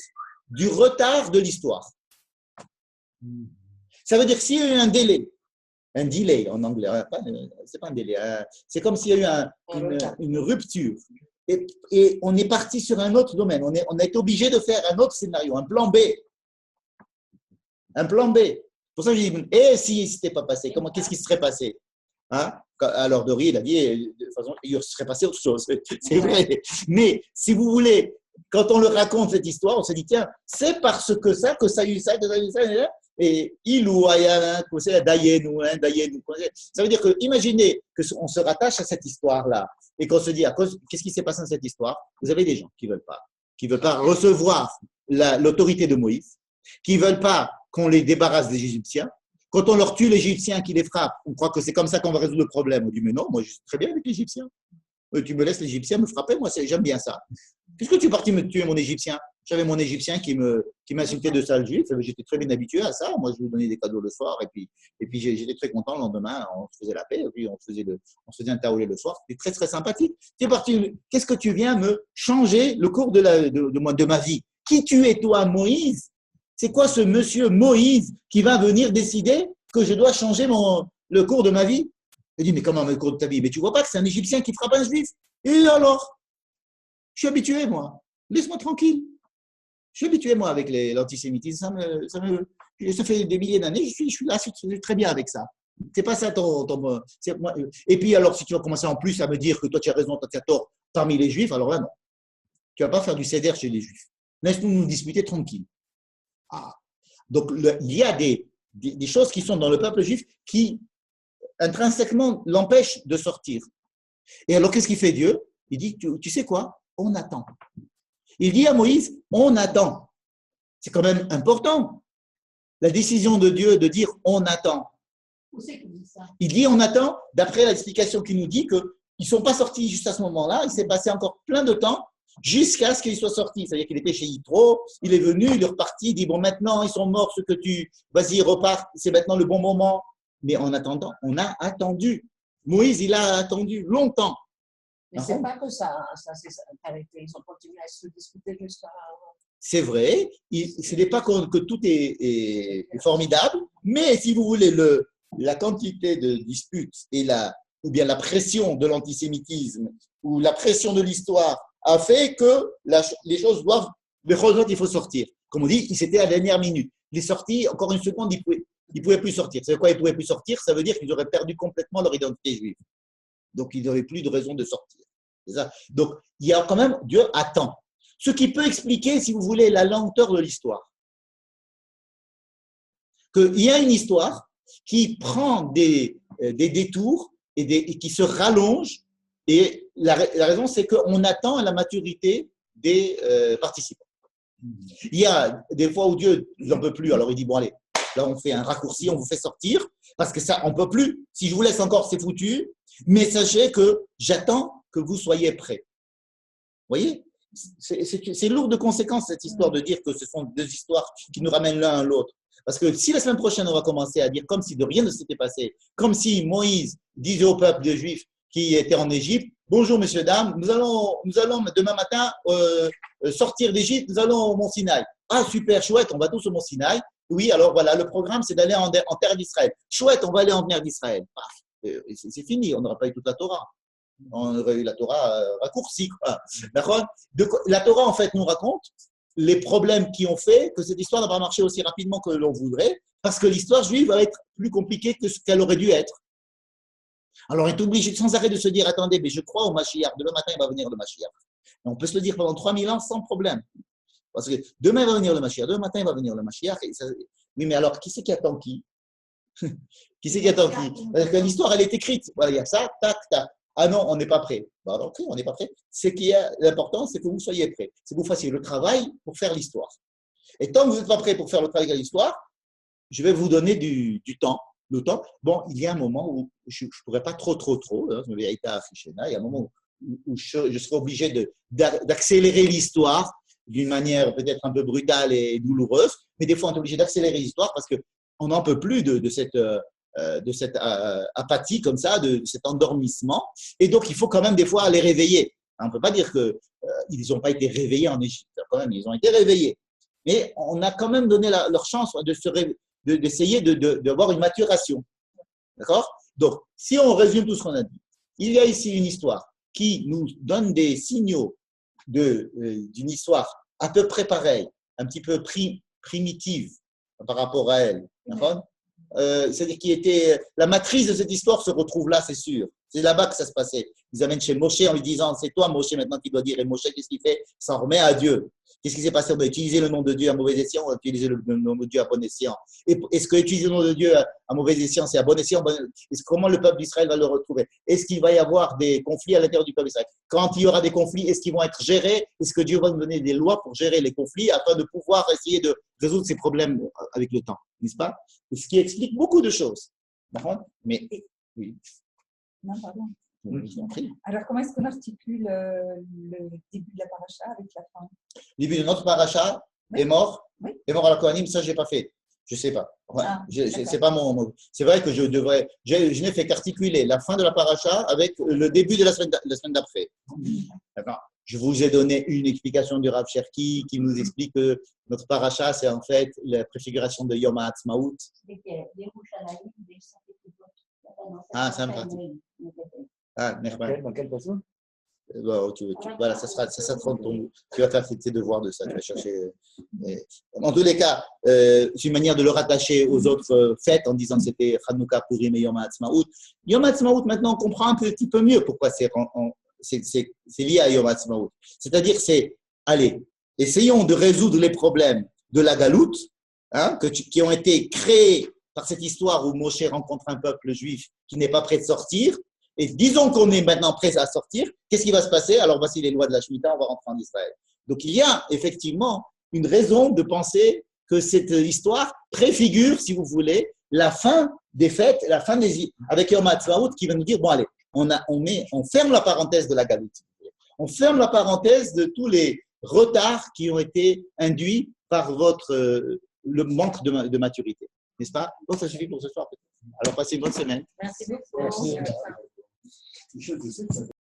[SPEAKER 1] du retard de l'histoire. Ça veut dire que s'il y a eu un delay en anglais, c'est pas un délai, c'est comme s'il y a eu une rupture. Et on est parti sur un autre domaine. On est obligé de faire un autre scénario, un plan B. Un plan B. Pour ça, je dis, et si ce n'était pas passé, qu'est-ce qui serait passé? Alors, Dori, il a dit, de toute façon, il serait passé autre chose. C'est vrai. Mais si vous voulez, quand on le raconte cette histoire, on se dit, tiens, c'est parce que ça a eu ça, que ça a eu ça. Et il ou Ayana, Dayenou. Ça veut dire que, imaginez qu'on se rattache à cette histoire-là et qu'on se dit, qu'est-ce qui s'est passé dans cette histoire? Vous avez des gens qui ne veulent pas recevoir l'autorité de Moïse, qui ne veulent pas qu'on les débarrasse des Égyptiens. Quand on leur tue l'Égyptien qui les frappe, on croit que c'est comme ça qu'on va résoudre le problème. On dit, mais non, moi je suis très bien avec l'Égyptien. Tu me laisses l'Égyptien me frapper, moi j'aime bien ça. Qu'est-ce que tu es parti me tuer mon Égyptien? J'avais mon Égyptien qui m'insultait de sale juif, j'étais très bien habitué à ça. Moi je lui donnais des cadeaux le soir et puis j'étais très content le lendemain, on se faisait la paix, et puis on se faisait un taoulé le soir. C'était très très sympathique. Tu es parti, qu'est-ce que tu viens me changer le cours de ma vie? Qui tu es toi, Moïse? C'est quoi ce monsieur Moïse qui va venir décider que je dois changer le cours de ma vie? Il dit, mais comment le cours de ta vie? Mais tu vois pas que c'est un Égyptien qui frappe un juif? Et alors? Je suis habitué, moi. Laisse-moi tranquille. Je suis habitué, moi, avec l'antisémitisme. Ça fait des milliers d'années, je suis là, je suis très bien avec ça. C'est pas ça moi. Et puis, alors, si tu vas commencer en plus à me dire que toi, tu as raison, toi, tu as tort parmi les juifs, alors là, non. Tu vas pas faire du céder chez les juifs. Laisse-nous nous disputer tranquille. Donc, il y a des choses qui sont dans le peuple juif qui intrinsèquement l'empêche de sortir. Et alors, qu'est-ce qu'il fait Dieu? Il dit, tu sais quoi? On attend. Il dit à Moïse, on attend. C'est quand même important. La décision de Dieu de dire on attend.
[SPEAKER 2] Où c'est qu'il dit ça?
[SPEAKER 1] Il dit on attend, d'après l'explication qui nous dit qu'ils ne sont pas sortis juste à ce moment-là, il s'est passé encore plein de temps jusqu'à ce qu'ils soient sortis. C'est-à-dire qu'il était chez Yitro, il est venu, il est reparti, il dit bon maintenant ils sont morts, ce que tu, vas-y repars, c'est maintenant le bon moment. Mais en attendant, on a attendu. Moïse, il a attendu longtemps.
[SPEAKER 2] Mais c'est pas que ça s'est arrêté. Ils ont continué à se discuter jusqu'à.
[SPEAKER 1] C'est vrai, ce n'est pas que tout est formidable, mais si vous voulez, la quantité de disputes et ou bien la pression de l'antisémitisme ou la pression de l'histoire a fait que les choses doivent, il faut sortir. Comme on dit, c'était à la dernière minute. Il est sorti, encore une seconde, il ne pouvait plus sortir. C'est quoi, il ne pouvait plus sortir? Ça veut dire qu'ils auraient perdu complètement leur identité juive. Donc, ils n'avaient plus de raison de sortir. C'est ça. Donc, il y a quand même, Dieu attend. Ce qui peut expliquer, si vous voulez, la lenteur de l'histoire. Qu'il y a une histoire qui prend des détours et qui se rallonge. Et la raison, c'est qu'on attend la maturité des participants. Il y a des fois où Dieu n'en peut plus, alors il dit, bon allez, là on fait un raccourci, on vous fait sortir, parce que ça, on ne peut plus. Si je vous laisse encore, c'est foutu. Mais sachez que j'attends que vous soyez prêts. Vous voyez? C'est lourd de conséquences, cette histoire de dire que ce sont deux histoires qui nous ramènent l'un à l'autre. Parce que si la semaine prochaine, on va commencer à dire comme si de rien ne s'était passé, comme si Moïse disait au peuple de Juifs qui était en Égypte, bonjour messieurs, dames, nous allons demain matin sortir d'Égypte, nous allons au Mont Sinaï. Ah super, chouette, on va tous au Mont Sinaï. Oui, alors voilà, le programme c'est d'aller en terre d'Israël. Chouette, on va aller en terre d'Israël. C'est fini, on n'aura pas eu toute la Torah. On aurait eu la Torah raccourcie. D'accord? La Torah, en fait, nous raconte les problèmes qui ont fait que cette histoire n'a pas marché aussi rapidement que l'on voudrait, parce que l'histoire juive va être plus compliquée que ce qu'elle aurait dû être. Alors, on est obligé sans arrêt de se dire, attendez, mais je crois au Mashiach, demain matin, il va venir le Mashiach. Et on peut se le dire pendant 3000 ans sans problème. Parce que demain, il va venir le Mashiach, demain matin, il va venir le Mashiach. Oui, mais alors, qui c'est qui attend qui? Qui c'est qui attend qui? Parce que l'histoire, elle est écrite. Voilà, il y a ça, tac, tac. Ah non, on n'est pas prêt. Bon, ok, on n'est pas prêt. Ce qui est l'important, c'est que vous soyez prêts. C'est que vous fassiez le travail pour faire l'histoire. Et tant que vous n'êtes pas prêt pour faire le travail de l'histoire, je vais vous donner du temps. Le temps. Bon, il y a un moment où je ne pourrais pas trop, hein, il y a un moment où je serai obligé d'accélérer l'histoire d'une manière peut-être un peu brutale et douloureuse, mais des fois on est obligé d'accélérer l'histoire parce qu'on n'en peut plus de cette apathie comme ça, de cet endormissement. Et donc, il faut quand même des fois les réveiller. On ne peut pas dire qu'ils n'ont pas été réveillés en Égypte. Quand même, ils ont été réveillés. Mais on a quand même donné leur chance d'essayer d'avoir une maturation. D'accord? Donc, si on résume tout ce qu'on a dit, il y a ici une histoire qui nous donne des signaux d'une histoire à peu près pareille, un petit peu primitive par rapport à elle. D'accord? C'est-à-dire qui était la matrice de cette histoire se retrouve là, c'est sûr. C'est là-bas que ça se passait. Ils amènent chez Moshe en lui disant c'est toi Moshe maintenant qui dois dire. Et Moshe, qu'est-ce qu'il fait? Il s'en remet à Dieu. Qu'est-ce qui s'est passé? On a utilisé le nom de Dieu à mauvais escient, on a utilisé le nom de Dieu à bon escient. Et est-ce que utiliser le nom de Dieu à mauvais escient, c'est à bon escient? Comment le peuple d'Israël va le retrouver? Est-ce qu'il va y avoir des conflits à l'intérieur du peuple d'Israël? Quand il y aura des conflits, est-ce qu'ils vont être gérés? Est-ce que Dieu va nous donner des lois pour gérer les conflits afin de pouvoir essayer de résoudre ces problèmes avec le temps, n'est-ce pas? Ce qui explique beaucoup de choses. Mais oui.
[SPEAKER 5] Non, pardon.
[SPEAKER 1] Oui,
[SPEAKER 5] alors, comment est-ce qu'on articule le début de la paracha avec la fin?
[SPEAKER 1] Le début de notre paracha est mort.
[SPEAKER 5] Oui.
[SPEAKER 1] Est mort à la Kohanim, ça, je n'ai pas fait. Je ne sais pas. Ouais. C'est pas c'est vrai que je n'ai fait qu'articuler la fin de la paracha avec le début de la semaine d'après. D'accord. Je vous ai donné une explication du Rav Cherki qui nous explique que notre paracha, c'est en fait la préfiguration de Yom HaAtzmaut. Ah, c'est un pratique. Ah,
[SPEAKER 6] Dans quelle façon?
[SPEAKER 1] Voilà, ça sera tu vas faire tes devoirs de ça, tu vas chercher. En tous les cas, c'est une manière de le rattacher aux autres fêtes en disant que c'était Hanouka, Purim et Yom HaAtzmaut. Yom HaAtzmaut, maintenant, on comprend un petit peu mieux pourquoi c'est lié à Yom HaAtzmaut. C'est-à-dire, allez, essayons de résoudre les problèmes de la galoute, qui ont été créés par cette histoire où Moshe rencontre un peuple juif qui n'est pas prêt de sortir, et disons qu'on est maintenant prêt à sortir, qu'est-ce qui va se passer? Alors voici les lois de la Shemitah, on va rentrer en Israël. Donc il y a effectivement une raison de penser que cette histoire préfigure, si vous voulez, la fin des fêtes, la fin des avec Yom HaTzmaout qui va nous dire, bon allez, on ferme la parenthèse de la Galoute. On ferme la parenthèse de tous les retards qui ont été induits par le manque de maturité. N'est-ce pas? Bon, ça suffit pour ce soir. Alors, passez une bonne semaine.
[SPEAKER 2] Merci beaucoup.
[SPEAKER 4] Merci.
[SPEAKER 3] Je sais que ça